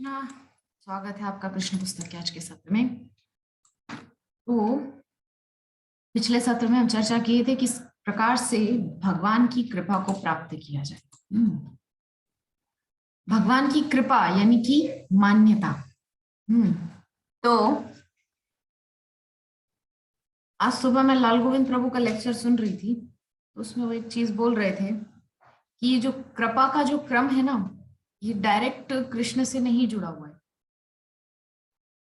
कृष्णा। स्वागत है आपका कृष्ण पुस्तक के आज के सत्र में। तो पिछले सत्र में हम चर्चा किए थे किस प्रकार से भगवान की कृपा को प्राप्त किया जाए। भगवान की कृपा यानी कि मान्यता। तो आज सुबह मैं लाल गोविंद प्रभु का लेक्चर सुन रही थी, तो उसमें वो एक चीज बोल रहे थे कि ये जो कृपा का जो क्रम है ना, ये डायरेक्ट कृष्ण से नहीं जुड़ा हुआ है।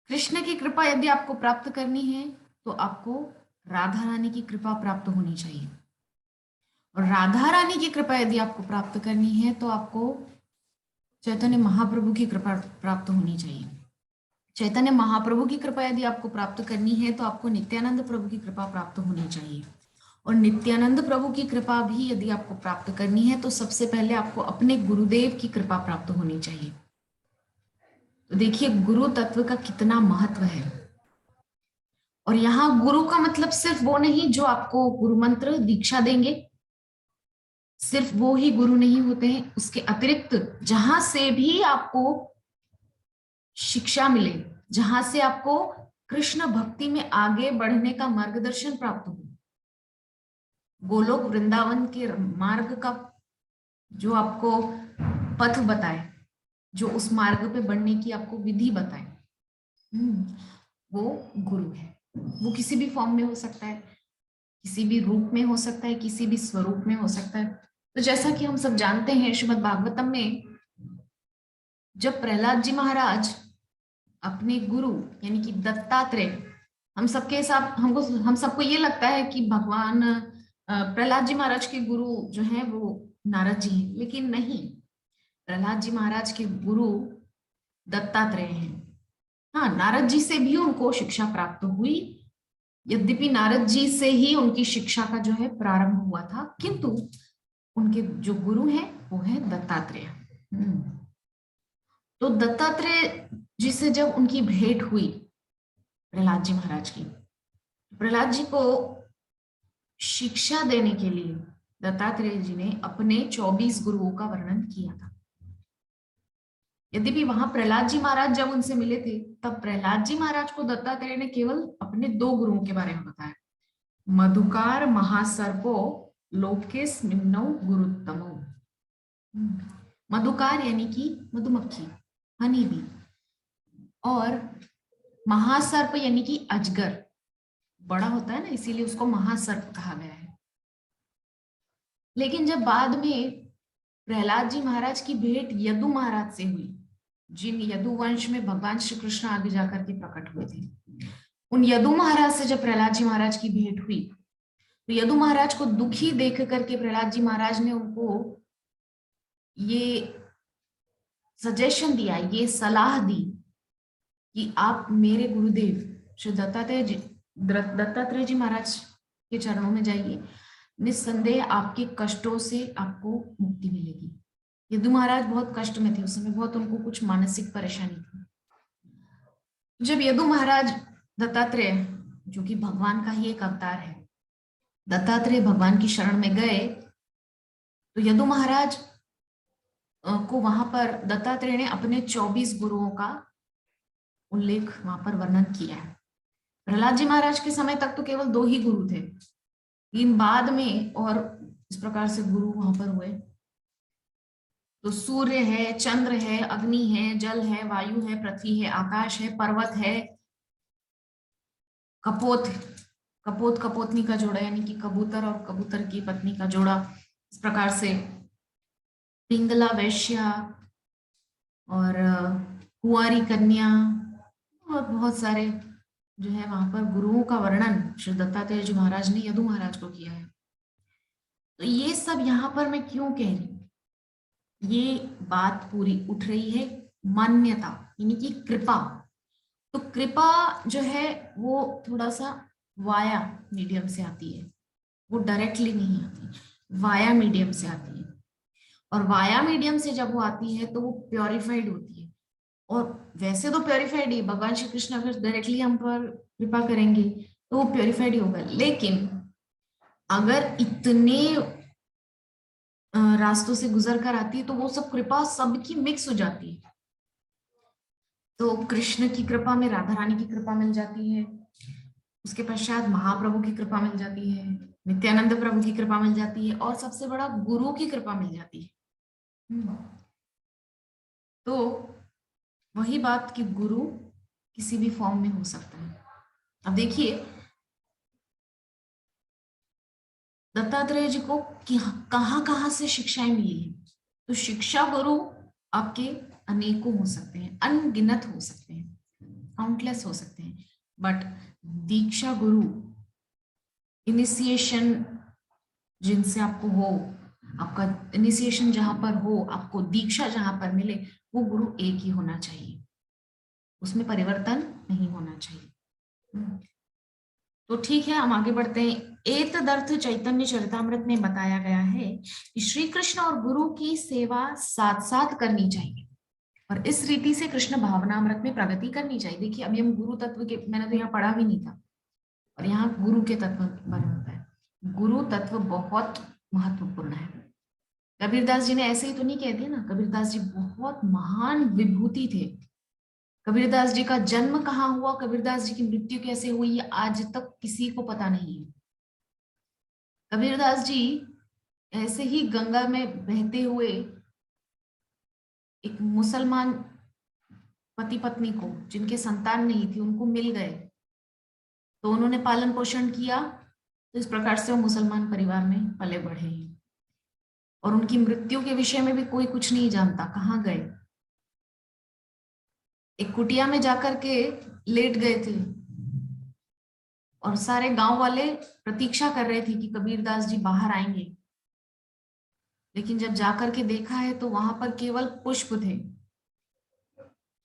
कृष्ण की कृपा यदि आपको प्राप्त करनी है तो आपको राधा रानी की कृपा प्राप्त होनी चाहिए, और राधा रानी की कृपा यदि आपको प्राप्त करनी है तो आपको चैतन्य महाप्रभु की कृपा प्राप्त होनी चाहिए। चैतन्य महाप्रभु की कृपा यदि आपको प्राप्त करनी है तो आपको नित्यानंद प्रभु की कृपा प्राप्त होनी चाहिए, और नित्यानंद प्रभु की कृपा भी यदि आपको प्राप्त करनी है तो सबसे पहले आपको अपने गुरुदेव की कृपा प्राप्त होनी चाहिए। तो देखिए गुरु तत्व का कितना महत्व है। और यहाँ गुरु का मतलब सिर्फ वो नहीं जो आपको गुरु मंत्र दीक्षा देंगे, सिर्फ वो ही गुरु नहीं होते हैं। उसके अतिरिक्त जहां से भी आपको शिक्षा मिले, जहां से आपको कृष्ण भक्ति में आगे बढ़ने का मार्गदर्शन प्राप्त हो, गोलोक वृंदावन के मार्ग का जो आपको पथ बताए, जो उस मार्ग पे बढ़ने की आपको विधि बताए, वो गुरु है। वो किसी भी फॉर्म में हो सकता है, किसी भी रूप में हो सकता है, किसी भी स्वरूप में हो सकता है। तो जैसा कि हम सब जानते हैं, श्रीमद् भागवतम में जब प्रहलाद जी महाराज अपने गुरु यानी कि दत्तात्रेय, हम सबके साथ हम सबको ये लगता है कि भगवान प्रहलाद जी महाराज के गुरु जो हैं वो नारद जी हैं, लेकिन नहीं, प्रहलाद जी महाराज के गुरु दत्तात्रेय हैं। हाँ, नारद जी से भी उनको शिक्षा प्राप्त हुई, यद्यपि नारद जी से ही उनकी शिक्षा का जो है प्रारंभ हुआ था, किंतु उनके जो गुरु हैं वो है दत्तात्रेय। तो दत्तात्रेय जी से जब उनकी भेंट हुई प्रहलाद जी महाराज की, प्रहलाद जी को शिक्षा देने के लिए दत्तात्रेय जी ने अपने 24 गुरुओं का वर्णन किया था। यद्यपि वहां प्रहलाद जी महाराज जब उनसे मिले थे तब प्रहलाद जी महाराज को दत्तात्रेय ने केवल अपने 2 गुरुओं के बारे में बताया, मधुकार महासर्पो लोकेस्मिन्नौ गुरुत्तमो। मधुकार यानी कि मधुमक्खी, हनी बी, और महासर्प यानी कि अजगर, बड़ा होता है ना इसीलिए उसको महासर्प कहा गया है। लेकिन जब बाद में प्रहलाद जी महाराज की भेंट यदु महाराज से हुई, जिन यदु वंश में भगवान श्री कृष्ण आगे जाकर के प्रकट हुए थे, उन यदु महाराज से जब प्रहलाद जी महाराज की भेंट हुई तो यदु महाराज को दुखी देख करके प्रहलाद जी महाराज ने उनको ये सजेशन दिया, ये सलाह दी कि आप मेरे गुरुदेव श्री दत्तात्रेय जी महाराज के चरणों में जाइए, निस्संदेह आपके कष्टों से आपको मुक्ति मिलेगी। यदु महाराज बहुत कष्ट में थे उस समय, बहुत उनको कुछ मानसिक परेशानी थी। जब यदु महाराज दत्तात्रेय, जो कि भगवान का ही एक अवतार है, दत्तात्रेय भगवान की शरण में गए तो यदु महाराज को वहां पर दत्तात्रेय ने अपने 24 गुरुओं का उल्लेख वहां पर वर्णन किया है। प्रहलाद जी महाराज के समय तक तो केवल 2 ही गुरु थे, लेकिन बाद में और इस प्रकार से गुरु वहां पर हुए। तो सूर्य है, चंद्र है, अग्नि है, जल है, वायु है, पृथ्वी है, आकाश है, पर्वत है, कपोत, कपोत कपोतनी का जोड़ा यानी कि कबूतर और कबूतर की पत्नी का जोड़ा, इस प्रकार से पिंगला वैश्या और कुंवारी कन्या, और बहुत सारे जो है वहां पर गुरुओं का वर्णन श्री दत्तात्रेय जी महाराज ने यदु महाराज को किया है। तो ये सब यहाँ पर मैं क्यों कह रही हूँ, ये बात पूरी उठ रही है मान्यता यानी कि कृपा। तो कृपा जो है वो थोड़ा सा वाया मीडियम से आती है, वो डायरेक्टली नहीं आती, वाया मीडियम से आती है। और वाया मीडियम से जब वो आती है तो वो प्योरिफाइड होती है, और वैसे तो प्योरिफाइड ही, भगवान श्री कृष्ण अगर डायरेक्टली हम पर कृपा करेंगे तो वो प्योरिफाइड ही होगा। लेकिन अगर इतने रास्तों से गुजर कर आती है तो वो सब कृपा सबकी मिक्स हो जाती है। तो कृष्ण की कृपा में राधा रानी की कृपा मिल जाती है, उसके पश्चात महाप्रभु की कृपा मिल जाती है, नित्यानंद प्रभु की कृपा मिल जाती है, और सबसे बड़ा गुरु की कृपा मिल जाती है। तो वही बात कि गुरु किसी भी फॉर्म में हो सकता है। अब देखिए दत्तात्रेय जी को कहां कहां से शिक्षाएं मिली है। तो शिक्षा गुरु आपके अनेकों हो सकते हैं, अनगिनत हो सकते हैं, काउंटलेस हो सकते हैं, बट दीक्षा गुरु, इनिशिएशन जिनसे आपको हो, आपका इनिशिएशन जहां पर हो, आपको दीक्षा जहां पर मिले, वो गुरु एक ही होना चाहिए, उसमें परिवर्तन नहीं होना चाहिए। तो ठीक है, हम आगे बढ़ते हैं। एतदर्थ चैतन्य चरितामृत में बताया गया है कि श्री कृष्ण और गुरु की सेवा साथ साथ करनी चाहिए, और इस रीति से कृष्ण भावनामृत में प्रगति करनी चाहिए। देखिए अभी हम गुरु तत्व के, मैंने तो यहाँ पढ़ा भी नहीं था, और यहाँ गुरु के तत्व बने होता है। गुरु तत्व बहुत महत्वपूर्ण है। कबीरदास जी ने ऐसे ही तो नहीं कह दिया ना, कबीरदास जी बहुत महान विभूति थे। कबीरदास जी का जन्म कहाँ हुआ, कबीरदास जी की मृत्यु कैसे हुई, ये आज तक किसी को पता नहीं है। कबीरदास जी ऐसे ही गंगा में बहते हुए एक मुसलमान पति पत्नी को, जिनके संतान नहीं थी, उनको मिल गए, तो उन्होंने पालन पोषण किया, तो इस प्रकार से वो मुसलमान परिवार में पले बढ़े हैं। और उनकी मृत्यु के विषय में भी कोई कुछ नहीं जानता, कहाँ गए, एक कुटिया में जाकर के लेट गए थे, और सारे गांव वाले प्रतीक्षा कर रहे थे कि कबीरदास जी बाहर आएंगे, लेकिन जब जाकर के देखा है तो वहां पर केवल पुष्प थे,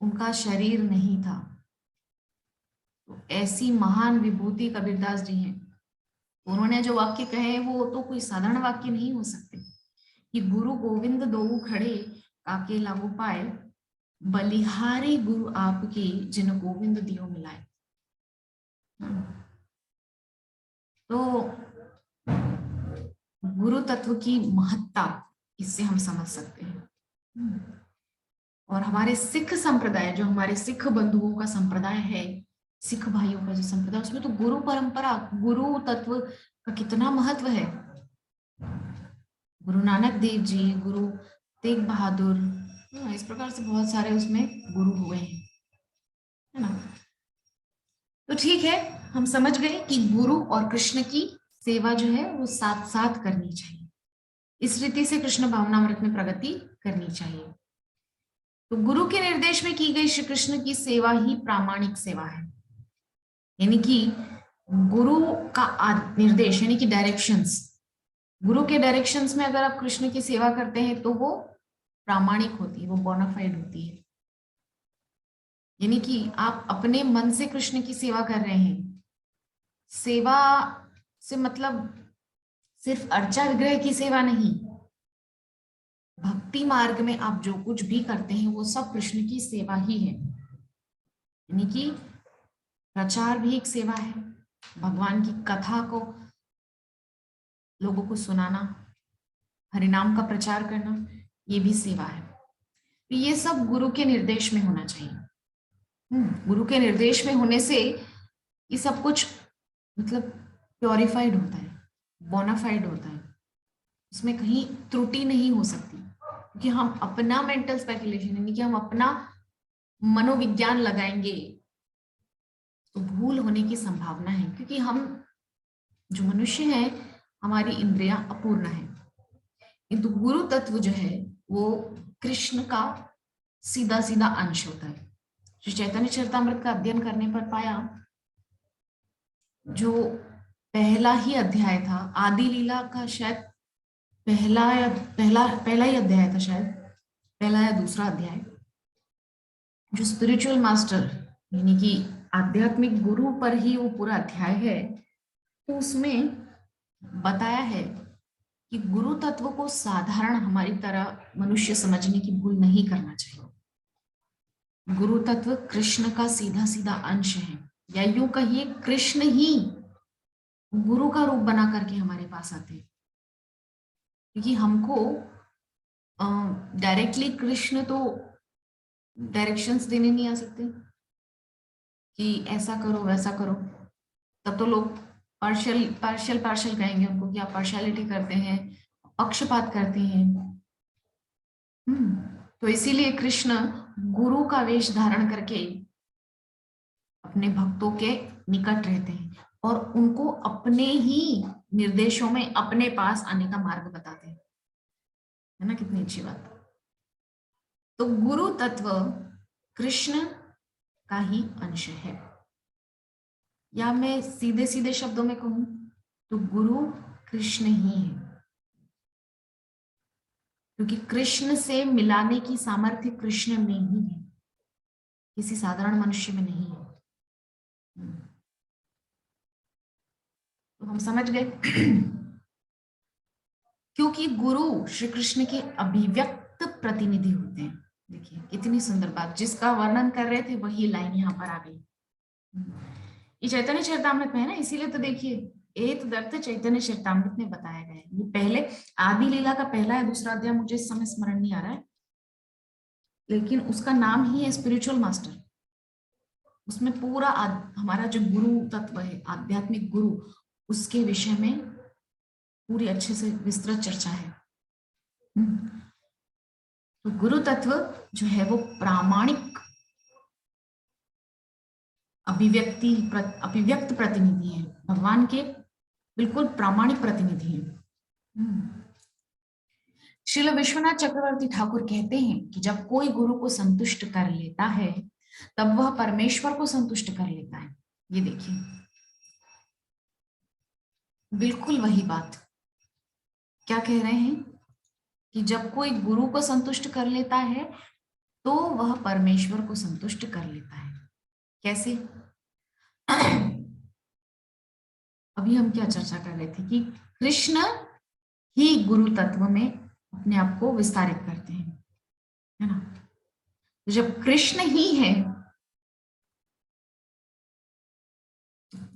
उनका शरीर नहीं था। तो ऐसी महान विभूति कबीरदास जी हैं। उन्होंने जो वाक्य कहे वो तो कोई साधारण वाक्य नहीं हो सकते कि गुरु गोविंद दोऊ खड़े काके लागू पाए, बलिहारी गुरु आपके जिन गोविंद दियो मिलाए। तो गुरु तत्व की महत्ता इससे हम समझ सकते हैं। और हमारे सिख संप्रदाय, जो हमारे सिख बंधुओं का संप्रदाय है, सिख भाइयों का जो संप्रदाय, उसमें तो गुरु परंपरा, गुरु तत्व का कितना महत्व है। गुरु नानक देव जी, गुरु तेग बहादुर, इस प्रकार से बहुत सारे उसमें गुरु हुए हैं, है ना। तो ठीक है, हम समझ गए कि गुरु और कृष्ण की सेवा जो है वो साथ साथ करनी चाहिए। इस रीति से कृष्ण भावनामृत में प्रगति करनी चाहिए। तो गुरु के निर्देश में की गई श्री कृष्ण की सेवा ही प्रामाणिक सेवा है। यानी कि गुरु का निर्देश, यानी कि डायरेक्शंस, गुरु के डायरेक्शंस में अगर आप कृष्ण की सेवा करते हैं तो वो प्रामाणिक होती है, वो बोनाफाइड होती है। यानी कि आप अपने मन से कृष्ण की सेवा कर रहे हैं। सेवा से मतलब सिर्फ अर्चा विग्रह की सेवा नहीं, भक्ति मार्ग में आप जो कुछ भी करते हैं वो सब कृष्ण की सेवा ही है। यानी कि प्रचार भी एक सेवा है, भगवान की कथा को लोगों को सुनाना, हरिनाम का प्रचार करना, ये भी सेवा है। तो ये सब गुरु के निर्देश में होना चाहिए। गुरु के निर्देश में होने से ये सब कुछ मतलब प्योरिफाइड होता है, बोनाफाइड होता है, इसमें कहीं त्रुटि नहीं हो सकती, क्योंकि हम अपना मेंटल स्पेकुलेशन, यानी कि हम अपना मनोविज्ञान लगाएंगे तो भूल होने की संभावना है, क्योंकि हम जो मनुष्य हैं, हमारी इंद्रियां अपूर्ण है। किंतु गुरु तत्व जो है वो कृष्ण का सीधा सीधा अंश होता है। श्री चैतन्य चरितामृत का अध्ययन करने पर पाया, जो पहला ही अध्याय था आदि लीला का, शायद पहला ही अध्याय था, शायद पहला या दूसरा अध्याय, जो स्पिरिचुअल मास्टर यानी कि आध्यात्मिक गुरु पर ही वो पूरा अध्याय है, तो उसमें बताया है कि गुरु तत्व को साधारण हमारी तरह मनुष्य समझने की भूल नहीं करना चाहिए। गुरु तत्व कृष्ण का सीधा सीधा अंश है, या यूं कहिए कृष्ण ही गुरु का रूप बना करके हमारे पास आते हैं। क्योंकि हमको डायरेक्टली कृष्ण तो डायरेक्शंस देने नहीं आ सकते कि ऐसा करो वैसा करो, तब तो लोग पार्शियल पार्शियल पार्शियल कहेंगे उनको कि आप पार्शियलिटी करते हैं, पक्षपात करते हैं। तो इसीलिए कृष्ण गुरु का वेश धारण करके अपने भक्तों के निकट रहते हैं और उनको अपने ही निर्देशों में अपने पास आने का मार्ग बताते हैं, है ना, कितनी अच्छी बात। तो गुरु तत्व कृष्ण का ही अंश है, या मैं सीधे सीधे शब्दों में कहूं तो गुरु कृष्ण ही है, क्योंकि कृष्ण से मिलाने की सामर्थ्य कृष्ण में ही है, किसी साधारण मनुष्य में नहीं है। तो हम समझ गए क्योंकि गुरु श्री कृष्ण के अभिव्यक्त प्रतिनिधि होते हैं। देखिए कितनी सुंदर बात, जिसका वर्णन कर रहे थे वही लाइन यहाँ पर आ गई। ये चैतन्य चरितामृत में है ना, इसीलिए तो देखिए एक दर्थ चैतन्य चरितामृत में बताया गया है। ये पहले आदि लीला का पहला या दूसरा अध्याय, मुझे इस समय स्मरण नहीं आ रहा है, लेकिन उसका नाम ही है स्पिरिचुअल मास्टर। उसमें पूरा हमारा जो गुरु तत्व है, आध्यात्मिक गुरु, उसके विषय में पूरी अच्छे से विस्तृत चर्चा है। तो गुरु तत्व जो है वो प्रामाणिक अभिव्यक्त प्रतिनिधि है, भगवान के बिल्कुल प्रामाणिक प्रतिनिधि है। श्रील विश्वनाथ चक्रवर्ती ठाकुर कहते हैं कि जब कोई गुरु को संतुष्ट कर लेता है तब वह परमेश्वर को संतुष्ट कर लेता है। ये देखिए बिल्कुल वही बात क्या कह रहे हैं कि जब कोई गुरु को संतुष्ट कर लेता है तो वह परमेश्वर को संतुष्ट कर लेता है। कैसे? अभी हम क्या चर्चा कर रहे थे कि कृष्ण ही गुरु तत्व में अपने आप को विस्तारित करते हैं, है ना। तो जब कृष्ण ही है,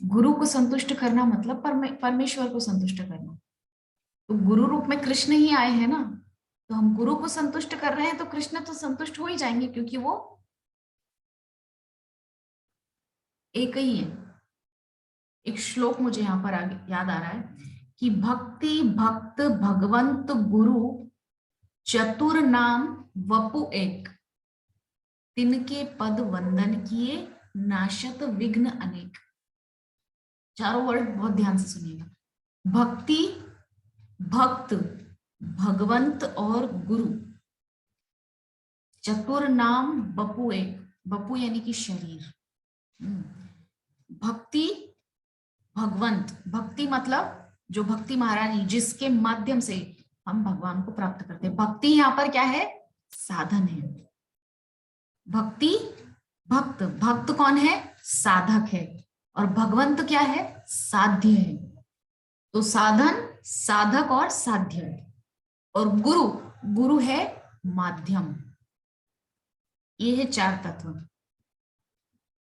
गुरु को संतुष्ट करना मतलब परमेश्वर को संतुष्ट करना। तो गुरु रूप में कृष्ण ही आए हैं ना, तो हम गुरु को संतुष्ट कर रहे हैं तो कृष्ण तो संतुष्ट हो ही जाएंगे, क्योंकि वो एक ही है। एक श्लोक मुझे यहाँ पर याद आ रहा है कि भक्ति भक्त भगवंत गुरु चतुर नाम वपु एक, तिनके पद वंदन किए नाशत विघ्न अनेक। चारों वर्ड बहुत ध्यान से सुनिएगा। भक्ति, भक्त, भगवंत और गुरु, चतुर नाम बपु एक, बपु यानी कि शरीर। भक्ति भगवंत, भक्ति मतलब जो भक्ति महारानी जिसके माध्यम से हम भगवान को प्राप्त करते हैं। भक्ति यहाँ पर क्या है? साधन है। भक्ति भक्त, भक्त कौन है? साधक है। और भगवंत क्या है? साध्य है। तो साधन, साधक और साध्य। और गुरु, गुरु है माध्यम। ये है चार तत्व।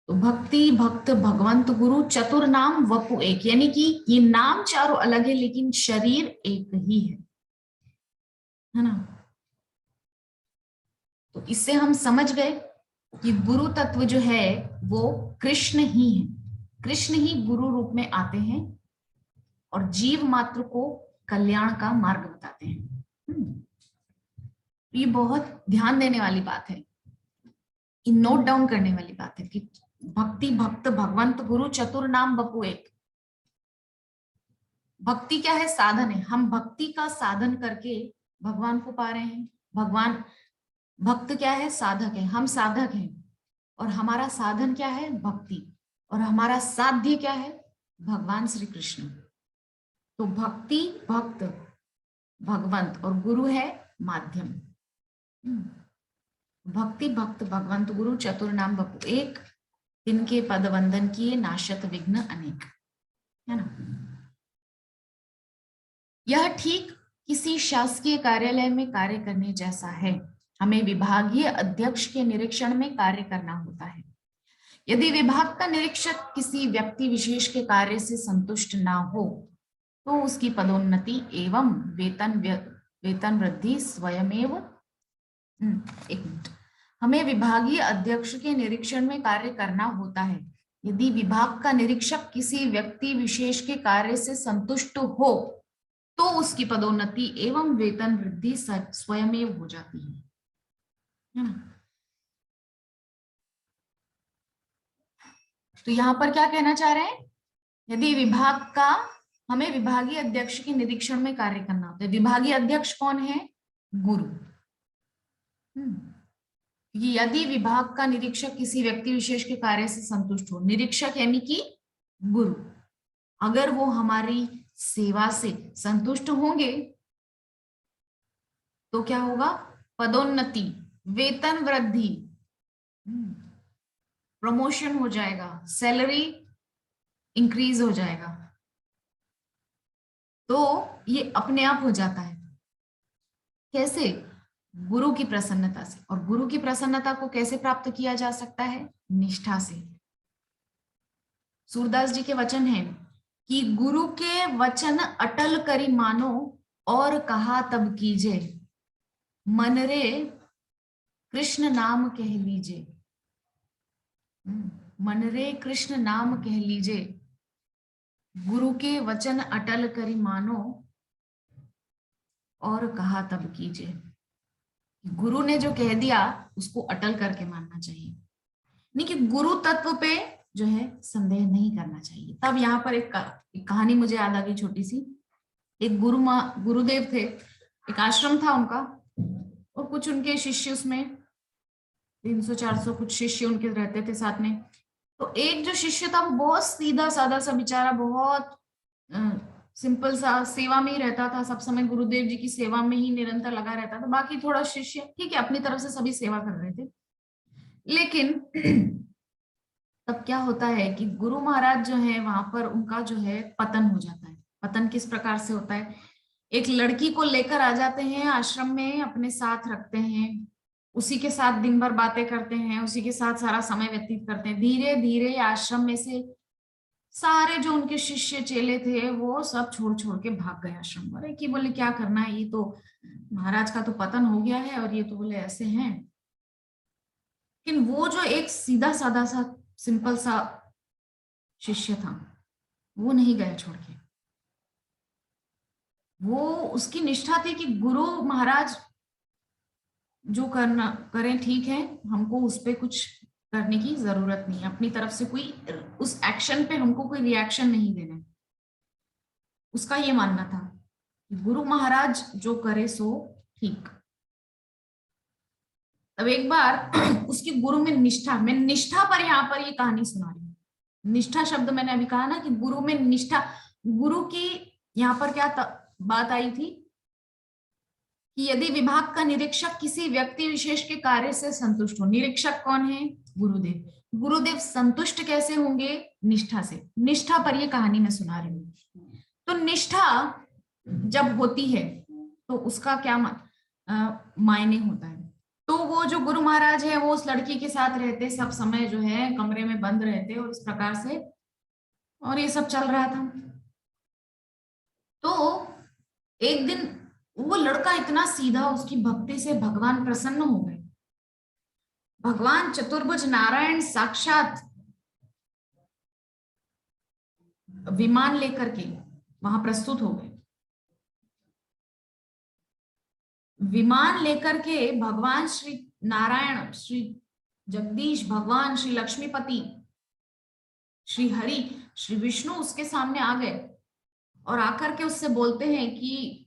तो भक्ति भक्त भगवंत गुरु चतुर नाम वपु एक, यानी कि ये नाम चारों अलग है लेकिन शरीर एक ही है ना। तो इससे हम समझ गए कि गुरु तत्व जो है वो कृष्ण ही है। कृष्ण ही गुरु रूप में आते हैं और जीव मात्र को कल्याण का मार्ग बताते हैं। ये बहुत ध्यान देने वाली बात है, नोट डाउन करने वाली बात है कि भक्ति भक्त भगवंत गुरु चतुर नाम बपु एक। भक्ति क्या है? साधन है। हम भक्ति का साधन करके भगवान को पा रहे हैं। भगवान, भक्त क्या है? साधक है। हम साधक हैं और हमारा साधन क्या है? भक्ति। और हमारा साध्य क्या है? भगवान श्री कृष्ण। तो भक्ति भक्त भगवंत और गुरु है माध्यम। भक्ति भक्त भगवंत गुरु चतुर नाम बपु एक, तिनके पद वंदन किए नाशत विघ्न अनेक, है ना। यह ठीक किसी शासकीय कार्यालय में कार्य करने जैसा है। हमें विभागीय अध्यक्ष के निरीक्षण में कार्य करना होता है। यदि विभाग का निरीक्षक किसी व्यक्ति विशेष के कार्य से संतुष्ट ना हो तो उसकी पदोन्नति एवं वेतन वृद्धि स्वयमेव एक मिनट, हमें विभागीय अध्यक्ष के निरीक्षण में कार्य करना होता है। यदि विभाग का निरीक्षक किसी व्यक्ति विशेष के कार्य से संतुष्ट हो तो उसकी पदोन्नति एवं वेतन वृद्धि स्वयमेव हो जाती है ना। तो यहाँ पर क्या कहना चाह रहे हैं, यदि विभाग का, हमें विभागीय अध्यक्ष के निरीक्षण में कार्य करना होता है। विभागीय अध्यक्ष कौन है, गुरु। यदि विभाग का निरीक्षक किसी व्यक्ति विशेष के कार्य से संतुष्ट हो, निरीक्षक यानी कि गुरु, अगर वो हमारी सेवा से संतुष्ट होंगे तो क्या होगा, पदोन्नति, वेतन वृद्धि, प्रमोशन हो जाएगा, सैलरी इंक्रीज हो जाएगा। तो ये अपने आप हो जाता है। कैसे, गुरु की प्रसन्नता से। और गुरु की प्रसन्नता को कैसे प्राप्त किया जा सकता है, निष्ठा से। सूरदास जी के वचन हैं कि गुरु के वचन अटल करी मानो और कहा तब कीजे, मन रे कृष्ण नाम कह लीजे। मन रे कृष्ण नाम कह लीजे, गुरु के वचन अटल करी मानो और कहा तब कीजे। गुरु ने जो कह दिया उसको अटल करके मानना चाहिए, नहीं कि गुरु तत्व पे जो है संदेह नहीं करना चाहिए। तब यहाँ पर एक कहानी मुझे याद आ गई छोटी सी। एक गुरुदेव थे, एक आश्रम था उनका, और कुछ उनके शिष्य, उसमें 300-400 कुछ शिष्य उनके रहते थे साथ में। तो एक जो शिष्य था वो बहुत सीधा साधा सा बेचारा, बहुत सिंपल सा, सेवा में ही रहता था, सब समय गुरुदेव जी की सेवा में ही निरंतर लगा रहता था। बाकी थोड़ा शिष्य ठीक है, अपनी तरफ से सभी सेवा कर रहे थे। लेकिन तब क्या होता है कि गुरु महाराज जो है वहां पर उनका जो है पतन हो जाता है। पतन किस प्रकार से होता है, एक लड़की को लेकर आ जाते हैं आश्रम में, अपने साथ रखते हैं, उसी के साथ दिन भर बातें करते हैं, उसी के साथ सारा समय व्यतीत करते हैं। धीरे धीरे आश्रम में से सारे जो उनके शिष्य चेले थे वो सब छोड़ छोड़ के भाग गए आश्रम पर, कि बोले क्या करना है, ये तो महाराज का तो पतन हो गया है और ये तो बोले ऐसे हैं। लेकिन वो जो एक सीधा साधा सा सिंपल सा शिष्य था वो नहीं गया छोड़ के। वो, उसकी निष्ठा थी कि गुरु महाराज जो करना करें ठीक है, हमको उस पर कुछ करने की जरूरत नहीं है, अपनी तरफ से कोई उस एक्शन पे हमको कोई रिएक्शन नहीं देना है। उसका ये मानना था गुरु महाराज जो करे सो ठीक। अब एक बार उसकी गुरु में निष्ठा, मैं निष्ठा पर यहाँ पर ये कहानी सुना रही हूँ। निष्ठा शब्द मैंने अभी कहा ना कि गुरु में निष्ठा, गुरु की यहाँ पर क्या बात आई थी कि यदि विभाग का निरीक्षक किसी व्यक्ति विशेष के कार्य से संतुष्ट हो, निरीक्षक कौन है, गुरुदेव। गुरुदेव संतुष्ट कैसे होंगे, निष्ठा से। निष्ठा पर ये कहानी मैं सुना रही हूँ। तो निष्ठा जब होती है तो उसका क्या मायने होता है। तो वो जो गुरु महाराज है वो उस लड़की के साथ रहते, सब समय जो है कमरे में बंद रहते और इस प्रकार से, और ये सब चल रहा था। तो एक दिन वो लड़का इतना सीधा, उसकी भक्ति से भगवान प्रसन्न हो गए। भगवान चतुर्भुज नारायण साक्षात विमान लेकर के वहां प्रस्तुत हो गए। विमान लेकर के भगवान श्री नारायण, श्री जगदीश भगवान, श्री लक्ष्मीपति, श्री हरि, श्री विष्णु उसके सामने आ गए और आकर के उससे बोलते हैं कि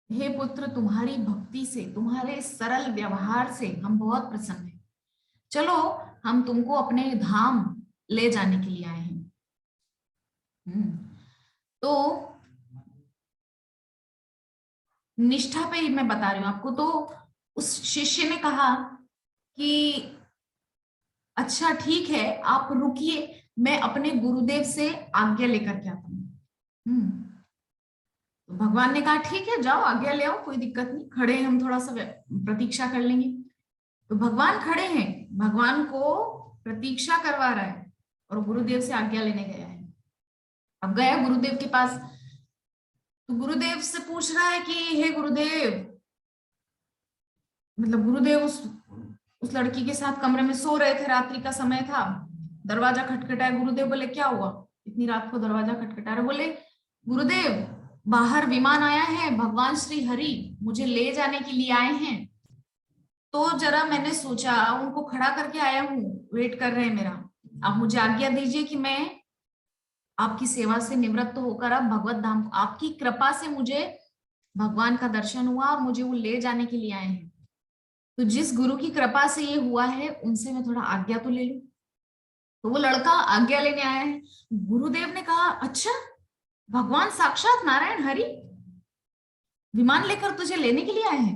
हे पुत्र, तुम्हारी भक्ति से, तुम्हारे सरल व्यवहार से हम बहुत प्रसन्न हैं। चलो हम तुमको अपने धाम ले जाने के लिए आए हैं। तो निष्ठा पे ही मैं बता रही हूँ आपको। तो उस शिष्य ने कहा कि अच्छा ठीक है, आप रुकिए, मैं अपने गुरुदेव से आज्ञा लेकर के आता हूँ। तो भगवान ने कहा ठीक है, जाओ आज्ञा ले आओ, कोई दिक्कत नहीं, खड़े हैं हम, थोड़ा सा प्रतीक्षा कर लेंगे। तो भगवान खड़े हैं, भगवान को प्रतीक्षा करवा रहा है और गुरुदेव से आज्ञा लेने गया है। अब गया गुरुदेव के पास, तो गुरुदेव से पूछ रहा है कि हे गुरुदेव, मतलब गुरुदेव उस लड़की के साथ कमरे में सो रहे थे, रात्रि का समय था, दरवाजा खटखटाया। गुरुदेव बोले क्या हुआ, इतनी रात को दरवाजा खटखटा रहे? बोले गुरुदेव बाहर विमान आया है, भगवान श्री हरि मुझे ले जाने के लिए आए हैं। तो जरा मैंने सोचा उनको खड़ा करके आया हूँ, वेट कर रहे हैं मेरा, आप मुझे आज्ञा दीजिए कि मैं आपकी सेवा से निवृत्त होकर अब भगवत धाम, आपकी कृपा से मुझे भगवान का दर्शन हुआ और मुझे वो ले जाने के लिए आए हैं। तो जिस गुरु की कृपा से ये हुआ है उनसे मैं थोड़ा आज्ञा तो ले लूं। तो वो लड़का आज्ञा लेने आया है। गुरुदेव ने कहा अच्छा, भगवान साक्षात नारायण हरि विमान लेकर तुझे लेने के लिए आए हैं?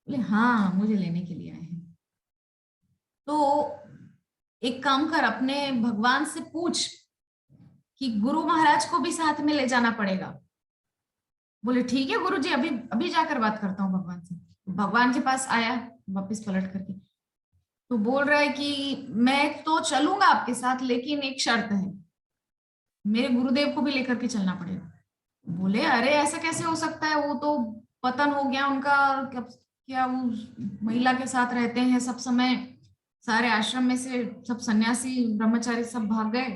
बोले हाँ, मुझे लेने के लिए आए हैं। तो एक काम कर, अपने भगवान से पूछ कि गुरु महाराज को भी साथ में ले जाना पड़ेगा। बोले ठीक है गुरु जी, अभी अभी जाकर बात करता हूँ भगवान से। भगवान के पास आया वापस पलट करके, तो बोल रहा है कि मैं तो चलूंगा आपके साथ, लेकिन एक शर्त है, मेरे गुरुदेव को भी लेकर के चलना पड़ेगा। बोले अरे ऐसा कैसे हो सकता है, वो तो पतन हो गया उनका, क्या वो महिला के साथ रहते हैं सब समय, सारे आश्रम में से सब सन्यासी ब्रह्मचारी सब भाग गए।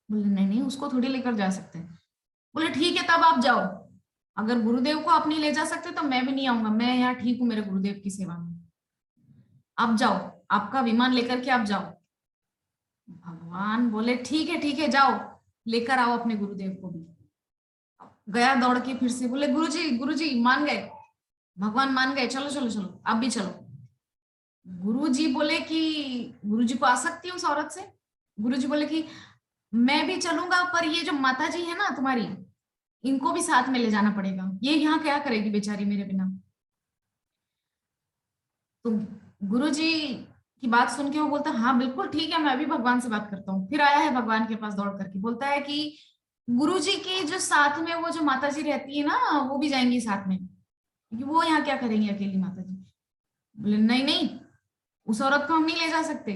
बोले नहीं नहीं, उसको थोड़ी लेकर जा सकते। बोले ठीक है तब आप जाओ, अगर गुरुदेव को आप नहीं ले जा सकते तो मैं भी नहीं आऊंगा, मैं यहाँ ठीक हूँ मेरे गुरुदेव की सेवा में, आप जाओ, आपका विमान लेकर के आप जाओ। भगवान बोले ठीक है जाओ, लेकर आओ अपने गुरुदेव को भी। गया दौड़ के फिर से, बोले गुरुजी मान गए, भगवान मान गए, चलो चलो चलो आप भी चलो। गुरुजी बोले कि गुरुजी को आ सकती है उस औरत से? गुरुजी बोले कि मैं भी चलूंगा, पर ये जो माता जी है ना तुम्हारी, इनको भी साथ में ले जाना पड़ेगा, ये यहाँ क्या करेगी बेचारी मेरे बिना। तो गुरुजी की बात सुन के वो बोलता हाँ बिल्कुल ठीक है, मैं अभी भगवान से बात करता हूँ। फिर आया है भगवान के पास दौड़ करके, बोलता है कि गुरुजी के जो साथ में वो जो माता जी रहती है ना, वो भी जाएंगी साथ में, क्योंकि वो यहाँ क्या करेंगी अकेली माता जी। बोले नहीं नहीं, उस औरत को हम नहीं ले जा सकते,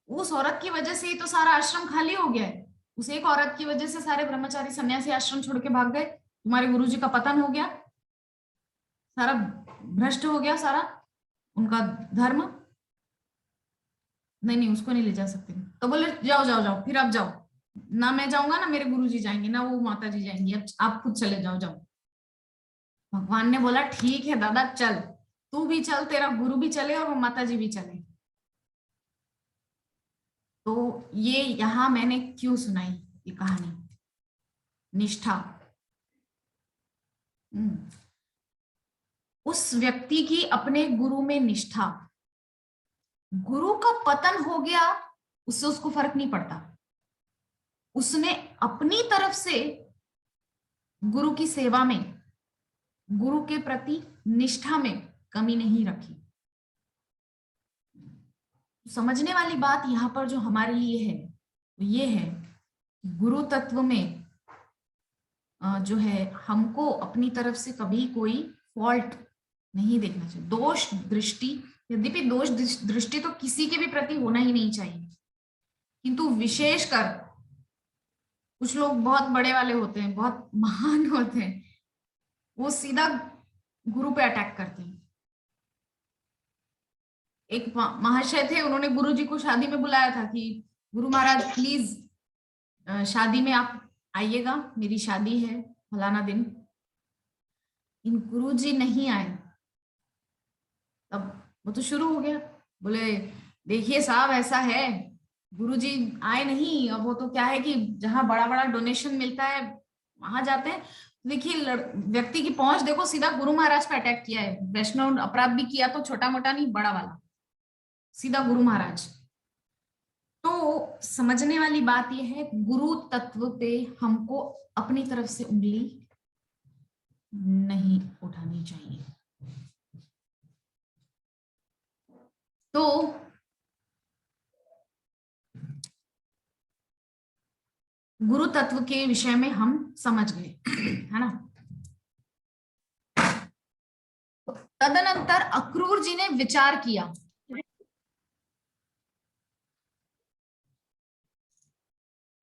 उस औरत की वजह से ही तो सारा आश्रम खाली हो गया है, उस एक औरत की वजह से सारे ब्रह्मचारी सन्यासी आश्रम छोड़ के भाग गए, तुम्हारे गुरुजी का पतन हो गया, सारा भ्रष्ट हो गया सारा उनका धर्म। नहीं नहीं, उसको नहीं ले जा सकते। तो बोले जाओ जाओ जाओ, फिर आप जाओ, ना मैं जाऊंगा ना मेरे गुरुजी जाएंगे ना वो माता जी जाएंगी, अब आप खुद चले जाओ जाओ। भगवान ने बोला ठीक है दादा चल, तू भी चल, तेरा गुरु भी चले और वो माता जी भी चले। तो ये यहां मैंने क्यों सुनाई ये कहानी, निष्ठा। उस व्यक्ति की अपने गुरु में निष्ठा, गुरु का पतन हो गया उससे उसको फर्क नहीं पड़ता, उसने अपनी तरफ से गुरु की सेवा में, गुरु के प्रति निष्ठा में कमी नहीं रखी। समझने वाली बात यहाँ पर जो हमारे लिए है वो ये है, गुरु तत्व में जो है हमको अपनी तरफ से कभी कोई फॉल्ट नहीं देखना चाहिए, दोष दृष्टि, यद्यपि दोष दृष्टि तो किसी के भी प्रति होना ही नहीं चाहिए, किंतु विशेषकर कुछ लोग बहुत बड़े वाले होते हैं, बहुत महान होते हैं, वो सीधा गुरु पे अटैक करते हैं। एक महाशय थे, उन्होंने गुरु जी को शादी में बुलाया था कि गुरु महाराज प्लीज शादी में आप आइएगा, मेरी शादी है फलाना दिन। इन गुरु जी नहीं आए, तब वो तो शुरू हो गया, बोले देखिए साहब ऐसा है, गुरुजी आए नहीं, अब वो तो क्या है कि जहां बड़ा बड़ा डोनेशन मिलता है वहां जाते हैं। देखिए व्यक्ति की पहुंच देखो, सीधा गुरु महाराज पे अटैक किया है, वैष्णव अपराध भी किया तो छोटा मोटा नहीं, बड़ा वाला, सीधा गुरु महाराज। तो समझने वाली बात यह है, गुरु तत्व पे हमको अपनी तरफ से उंगली नहीं उठानी चाहिए। तो गुरु तत्व के विषय में हम समझ गए, है ना। तदनंतर अक्रूर जी ने विचार किया,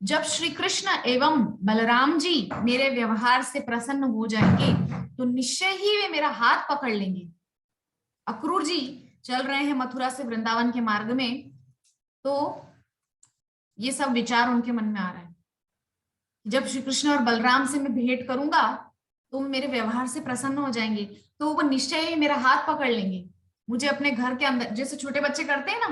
जब श्री कृष्ण एवं बलराम जी मेरे व्यवहार से प्रसन्न हो जाएंगे तो निश्चय ही वे मेरा हाथ पकड़ लेंगे। अक्रूर जी चल रहे हैं मथुरा से वृंदावन के मार्ग में, तो ये सब विचार उनके मन में आ रहा है। जब श्री कृष्ण और बलराम से मैं भेंट करूंगा तो मेरे व्यवहार से प्रसन्न हो जाएंगे, तो वो निश्चय ही मेरा हाथ पकड़ लेंगे, मुझे अपने घर के अंदर, जैसे छोटे बच्चे करते हैं ना,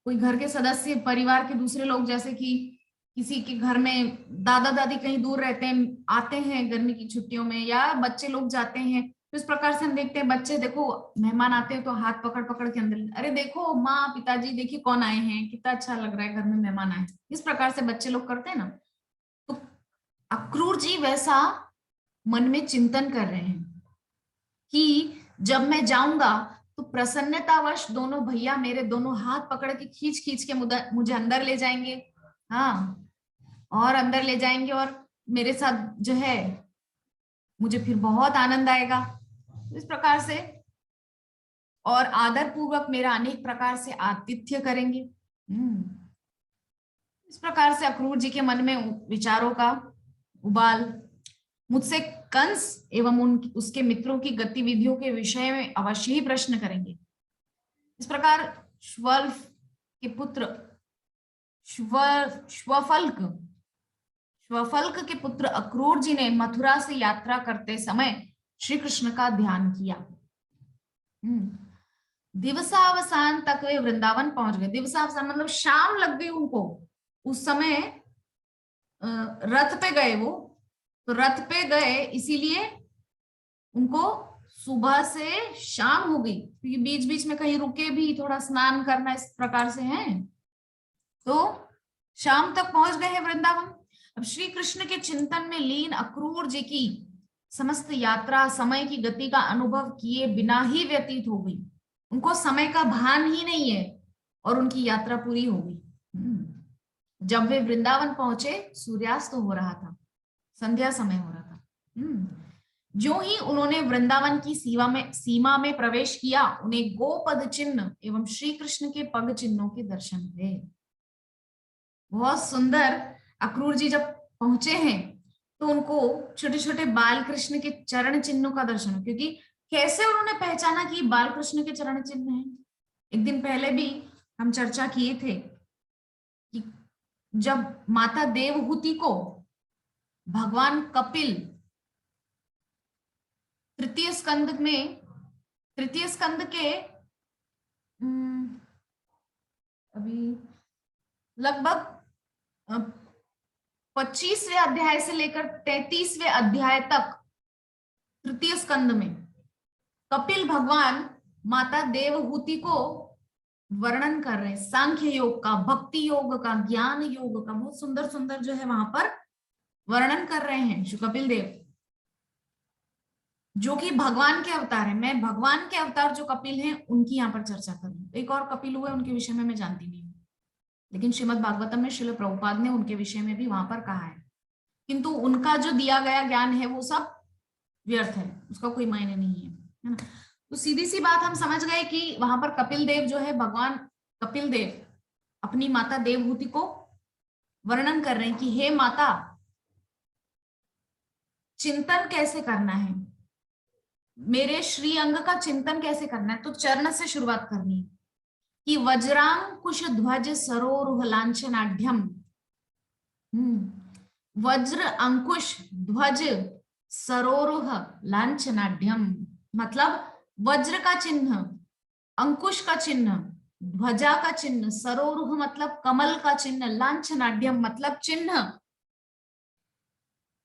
कोई घर के सदस्य, परिवार के दूसरे लोग, जैसे कि किसी के घर में दादा दादी कहीं दूर रहते हैं, आते हैं गर्मी की छुट्टियों में, या बच्चे लोग जाते हैं, तो इस प्रकार से हम देखते हैं बच्चे, देखो मेहमान आते हैं तो हाथ पकड़ पकड़ के अंदर, अरे देखो माँ पिताजी देखिए कौन आए हैं, कितना अच्छा लग रहा है घर में मेहमान आए, इस प्रकार से बच्चे लोग करते हैं ना। तो अक्रूर जी वैसा मन में चिंतन कर रहे हैं कि जब मैं जाऊंगा तो प्रसन्नतावश दोनों भैया मेरे दोनों हाथ पकड़ के खींच खींच के मुझे अंदर ले जाएंगे, हाँ, और अंदर ले जाएंगे, और मेरे साथ जो है मुझे फिर बहुत आनंद आएगा। इस प्रकार से, और आदर पूर्वक मेरा अनेक प्रकार से आतिथ्य करेंगे। इस प्रकार से अक्रूर जी के मन में विचारों का उबाल, मुझसे कंस एवं उसके मित्रों की गतिविधियों के विषय में अवश्य ही प्रश्न करेंगे। इस प्रकार श्वल्फ के पुत्र श्वफल्क के पुत्र अक्रूर जी ने मथुरा से यात्रा करते समय श्री कृष्ण का ध्यान किया। दिवसावसान तक वे वृंदावन पहुंच गए। दिवसावसान मतलब शाम लग गई उनको, उस समय रथ पे गए वो, तो रथ पे गए इसीलिए उनको सुबह से शाम हो गई, क्योंकि बीच बीच में कहीं रुके भी, थोड़ा स्नान करना, इस प्रकार से है, तो शाम तक पहुंच गए हैं वृंदावन। अब श्री कृष्ण के चिंतन में लीन अक्रूर जी की समस्त यात्रा समय की गति का अनुभव किए बिना ही व्यतीत हो गई, उनको समय का भान ही नहीं है, और उनकी यात्रा पूरी हो गई। जब वे वृंदावन पहुंचे सूर्यास्त हो रहा था, संध्या समय हो रहा था। जो ही उन्होंने वृंदावन की सीमा में प्रवेश किया, उन्हें गोपद चिन्ह एवं श्री कृष्ण के पग चिन्हों के दर्शन हुए। बहुत सुंदर। अक्रूर जी जब पहुंचे हैं तो उनको छोटे छोटे बाल कृष्ण के चरण चिन्हों का दर्शन, क्योंकि कैसे उन्होंने पहचाना कि बाल कृष्ण के चरण चिन्ह हैं। एक दिन पहले भी हम चर्चा किए थे कि जब माता देवहूति को भगवान कपिल तृतीय स्कंद के अभी लगभग 25वें अध्याय से लेकर 33वें अध्याय तक तृतीय स्कंद में कपिल भगवान माता देवहूति को वर्णन कर रहे हैं, सांख्य योग का, भक्ति योग का, ज्ञान योग का, बहुत सुंदर सुंदर जो है वहां पर वर्णन कर रहे हैं श्री कपिल देव, जो कि भगवान के अवतार है। मैं भगवान के अवतार जो कपिल हैं उनकी यहाँ पर चर्चा कर रही हूँ। एक और कपिल हुए, उनके विषय में मैं जानती नहीं हूँ, लेकिन श्रीमद् भागवतम में श्रील प्रभुपाद ने उनके विषय में भी वहां पर कहा है, किंतु उनका जो दिया गया ज्ञान है वो सब व्यर्थ है, उसका कोई मायने नहीं है ना। तो सीधी सी बात हम समझ गए कि वहां पर कपिल देव जो है, भगवान कपिल देव अपनी माता देवहूति को वर्णन कर रहे हैं कि हे माता, चिंतन कैसे करना है, मेरे श्री अंग का चिंतन कैसे करना है। तो चरण से शुरुआत करनी है कि वज्रांकुश ध्वज सरोरुह लांछनाढ्यम। वज्र अंकुश ध्वज सरोरुह लांछनाढ्यम मतलब वज्र का चिन्ह, अंकुश का चिन्ह, ध्वजा का चिन्ह, सरोरुह मतलब कमल का चिन्ह, लांछनाढ्यम मतलब चिन्ह।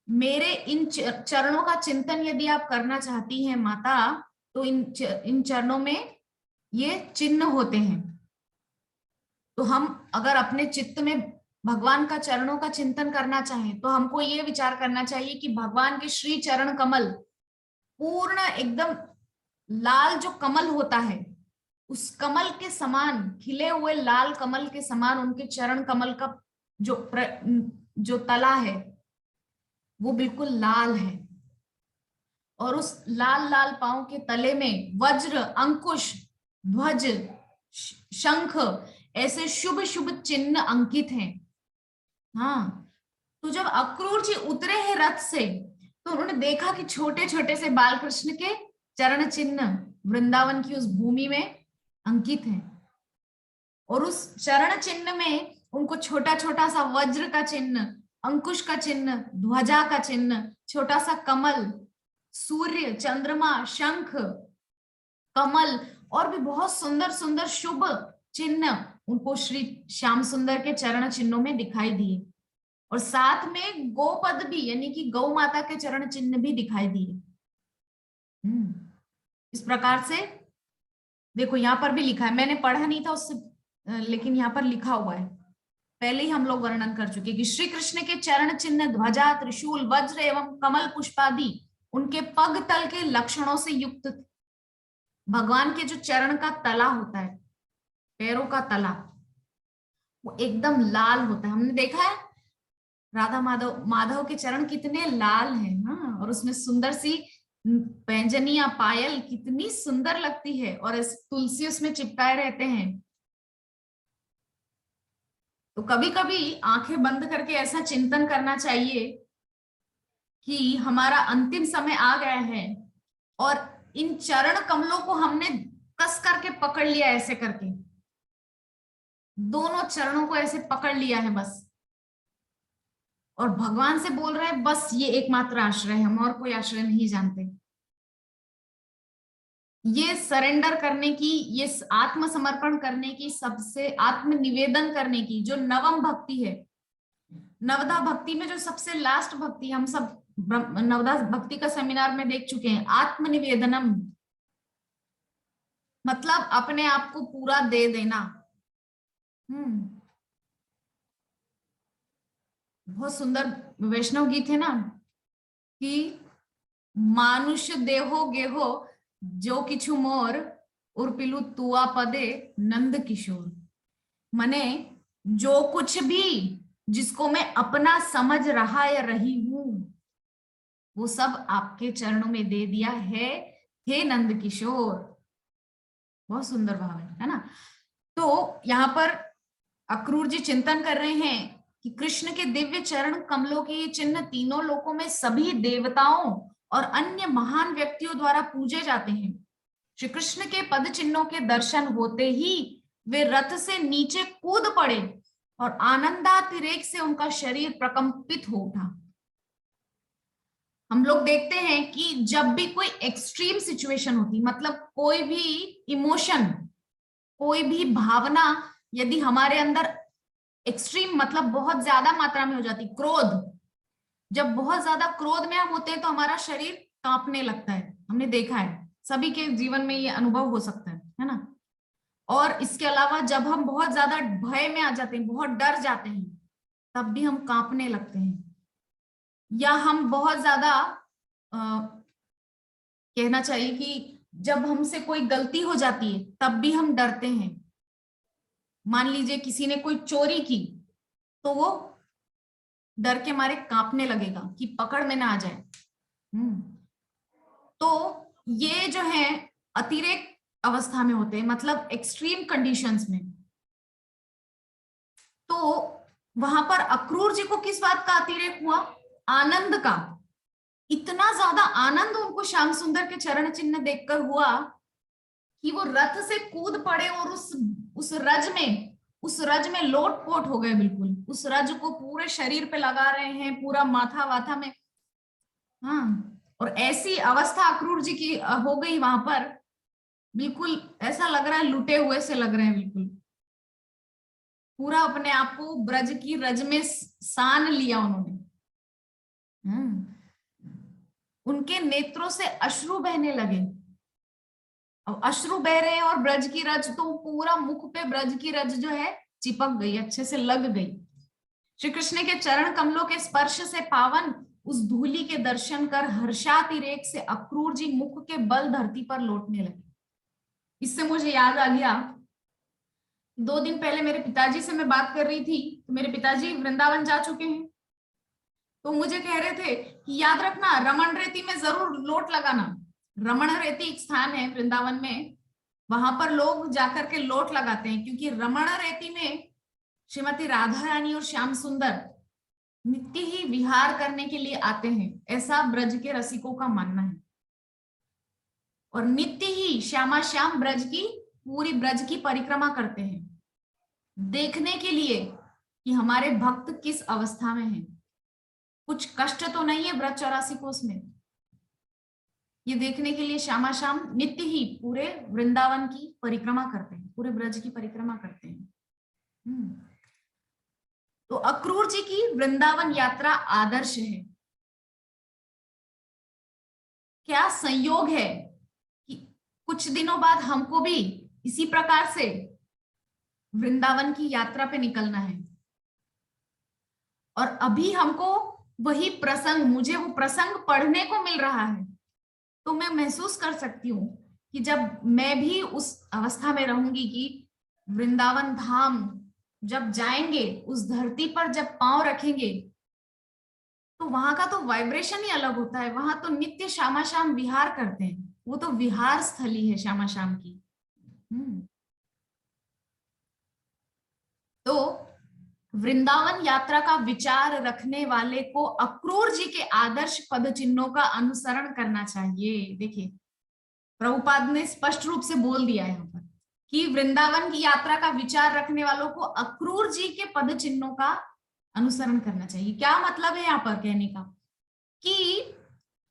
मेरे इन चरणों का चिंतन यदि आप करना चाहती हैं माता, तो इन चरणों में ये चिन्ह होते हैं। तो हम अगर अपने चित्त में भगवान का चरणों का चिंतन करना चाहें तो हमको ये विचार करना चाहिए कि भगवान के श्री चरण कमल पूर्ण एकदम लाल जो कमल होता है, उस कमल के समान, खिले हुए लाल कमल के समान उनके चरण कमल का जो तला है वो बिल्कुल लाल है, और उस लाल लाल पांव के तले में वज्र, अंकुश, ध्वज, शंख ऐसे शुभ शुभ चिन्ह अंकित हैं। हाँ, तो जब अक्रूर जी उतरे हैं रथ से तो उन्होंने देखा कि छोटे छोटे से बाल कृष्ण के चरण चिन्ह वृंदावन की उस भूमि में अंकित हैं। और उस चरण चिन्ह में उनको छोटा छोटा सा वज्र का चिन्ह, अंकुश का चिन्ह, ध्वजा का चिन्ह, छोटा सा कमल, सूर्य, चंद्रमा, शंख, कमल और भी बहुत सुंदर सुंदर शुभ चिन्ह उनको श्री श्याम सुंदर के चरण चिन्हों में दिखाई दिए। और साथ में गोपद भी, यानी कि गौ माता के चरण चिन्ह भी दिखाई दिए। इस प्रकार से देखो, यहाँ पर भी लिखा है, मैंने पढ़ा नहीं था उससे, लेकिन यहाँ पर लिखा हुआ है, पहले ही हम लोग वर्णन कर चुके कि श्री कृष्ण के चरण चिन्ह ध्वजा, त्रिशूल, वज्र एवं कमल पुष्पादि उनके पग तल के लक्षणों से युक्त थे। भगवान के जो चरण का तला होता है, पैरों का तला, वो एकदम लाल होता है। हमने देखा है राधा माधव के चरण कितने लाल हैं। हाँ, और उसमें सुंदर सी पैंजनिया, पायल कितनी सुंदर लगती है, और इस तुलसी उसमें चिपकाए रहते हैं। तो कभी कभी आंखें बंद करके ऐसा चिंतन करना चाहिए कि हमारा अंतिम समय आ गया है और इन चरण कमलों को हमने कस करके पकड़ लिया, ऐसे करके दोनों चरणों को ऐसे पकड़ लिया है बस, और भगवान से बोल रहे हैं बस ये एकमात्र आश्रय है, हम और कोई आश्रय नहीं जानते। ये सरेंडर करने की, ये आत्मसमर्पण करने की, सबसे आत्मनिवेदन करने की जो नवम भक्ति है, नवदा भक्ति में जो सबसे लास्ट भक्ति, हम सब नवदा भक्ति का सेमिनार में देख चुके हैं, आत्मनिवेदनम मतलब अपने आप को पूरा दे देना। बहुत सुंदर वैष्णव गीत है ना कि मानुष देहो गेहो जो किछु मोर उर्पिलु तुआ पदे नंद किशोर। मने जो कुछ भी जिसको मैं अपना समझ रहा या रही हूं, वो सब आपके चरणों में दे दिया है, हे नंद किशोर। बहुत सुंदर भाव है ना। तो यहाँ पर अक्रूर जी चिंतन कर रहे हैं कि कृष्ण के दिव्य चरण कमलों के ये चिन्ह तीनों लोकों में सभी देवताओं और अन्य महान व्यक्तियों द्वारा पूजे जाते हैं। श्री कृष्ण के पद चिन्हों के दर्शन होते ही वे रथ से नीचे कूद पड़े और आनंदातिरेक से उनका शरीर प्रकंपित हो उठा। हम लोग देखते हैं कि जब भी कोई एक्सट्रीम सिचुएशन होती, मतलब कोई भी इमोशन, कोई भी भावना यदि हमारे अंदर एक्सट्रीम मतलब बहुत ज्यादा मात्रा में हो जाती, क्रोध, जब बहुत ज्यादा क्रोध में हम होते हैं तो हमारा शरीर कांपने लगता है। हमने देखा है, सभी के जीवन में ये अनुभव हो सकता है ना। और इसके अलावा जब हम बहुत ज्यादा भय में आ जाते हैं, बहुत डर जाते हैं, तब भी हम कांपने लगते हैं। या हम बहुत ज्यादा कहना चाहिए कि जब हमसे कोई गलती हो जाती है तब भी हम डरते हैं। मान लीजिए किसी ने कोई चोरी की तो वो डर के मारे कांपने लगेगा कि पकड़ में ना आ जाए। तो ये जो है अतिरेक अवस्था में होते हैं, मतलब एक्सट्रीम कंडीशंस में। तो वहां पर अक्रूर जी को किस बात का अतिरेक हुआ? आनंद का। इतना ज्यादा आनंद उनको श्याम सुंदर के चरण चिन्ह देखकर हुआ कि वो रथ से कूद पड़े और उस रज में लोटपोट हो गए बिल्कुल। उस रज को पूरे शरीर पे लगा रहे हैं, पूरा माथा वाथा में। हाँ, और ऐसी अवस्था अक्रूर जी की हो गई वहां पर, बिल्कुल ऐसा लग रहा है लुटे हुए से लग रहे हैं बिल्कुल। पूरा अपने आप को ब्रज की रज में सान लिया उन्होंने। उनके नेत्रों से अश्रु बहने लगे। अब अश्रु बह रहे हैं और ब्रज की रज तो पूरा मुख पे ब्रज की रज जो है चिपक गई, अच्छे से लग गई। श्री कृष्ण के चरण कमलों के स्पर्श से पावन उस धूलि के दर्शन कर हर्षातिरेक से अक्रूर जी मुख के बल धरती पर लौटने लगे। इससे मुझे याद आ गया, 2 दिन पहले मेरे पिताजी से मैं बात कर रही थी, तो मेरे पिताजी वृंदावन जा चुके हैं, तो मुझे कह रहे थे कि याद रखना रमण रेती में जरूर लोट लगाना। रमण रेती एक स्थान है वृंदावन में, वहां पर लोग जाकर के लोट लगाते हैं, क्योंकि रमण रेती में श्रीमती राधा रानी और श्याम सुंदर नित्य ही विहार करने के लिए आते हैं, ऐसा ब्रज के रसिकों का मानना है। और नित्य ही श्यामा श्याम ब्रज की पूरी ब्रज की परिक्रमा करते हैं, देखने के लिए कि हमारे भक्त किस अवस्था में हैं। कुछ कष्ट तो नहीं है ब्रज 84 कोस में। ये देखने के लिए श्यामा शाम नित्य ही पूरे वृंदावन की परिक्रमा करते हैं, पूरे ब्रज की परिक्रमा करते हैं। तो अक्रूर जी की वृंदावन यात्रा आदर्श है। क्या संयोग है कि कुछ दिनों बाद हमको भी इसी प्रकार से वृंदावन की यात्रा पे निकलना है, और अभी हमको वही प्रसंग, मुझे वो प्रसंग पढ़ने को मिल रहा है। तो मैं महसूस कर सकती हूँ कि जब मैं भी उस अवस्था में रहूंगी कि वृंदावन धाम जब जाएंगे, उस धरती पर जब पांव रखेंगे, तो वहां का तो वाइब्रेशन ही अलग होता है। वहां तो नित्य श्यामा शाम विहार करते हैं, वो तो विहार स्थली है श्यामा शाम की। तो वृंदावन यात्रा का विचार रखने वाले को अक्रूर जी के आदर्श पद चिन्हों का अनुसरण करना चाहिए। देखिए, प्रभुपाद ने स्पष्ट रूप से बोल दिया है यहाँ पर कि वृंदावन की यात्रा का विचार रखने वालों को अक्रूर जी के पद चिन्हों का अनुसरण करना चाहिए। क्या मतलब है यहाँ पर कहने का कि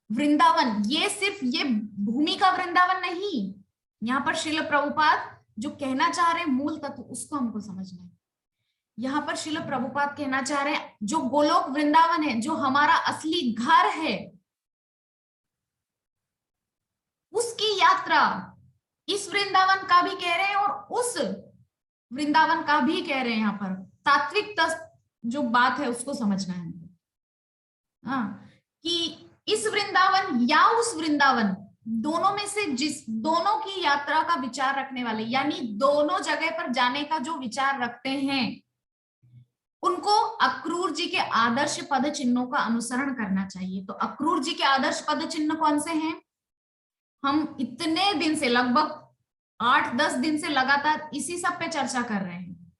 वृंदावन ये सिर्फ ये भूमि का वृंदावन नहीं, यहाँ पर श्रील प्रभुपाद जो कहना चाह रहे हैं मूल तत्व उसको हमको समझना है। यहाँ पर श्रील प्रभुपाद कहना चाह रहे हैं जो गोलोक वृंदावन है, जो हमारा असली घर है, उसकी यात्रा इस वृंदावन का भी कह रहे हैं और उस वृंदावन का भी कह रहे हैं। यहाँ पर तात्विक जो बात है उसको समझना है कि इस वृंदावन या उस वृंदावन, दोनों में से जिस दोनों की यात्रा का विचार रखने वाले, यानी दोनों जगह पर जाने का जो विचार रखते हैं, उनको अक्रूर जी के आदर्श पद चिन्हों का अनुसरण करना चाहिए। तो अक्रूर जी के आदर्श पद चिन्ह कौन से हैं? हम इतने दिन से, लगभग 8-10 दिन से लगातार इसी सब पे चर्चा कर रहे हैं।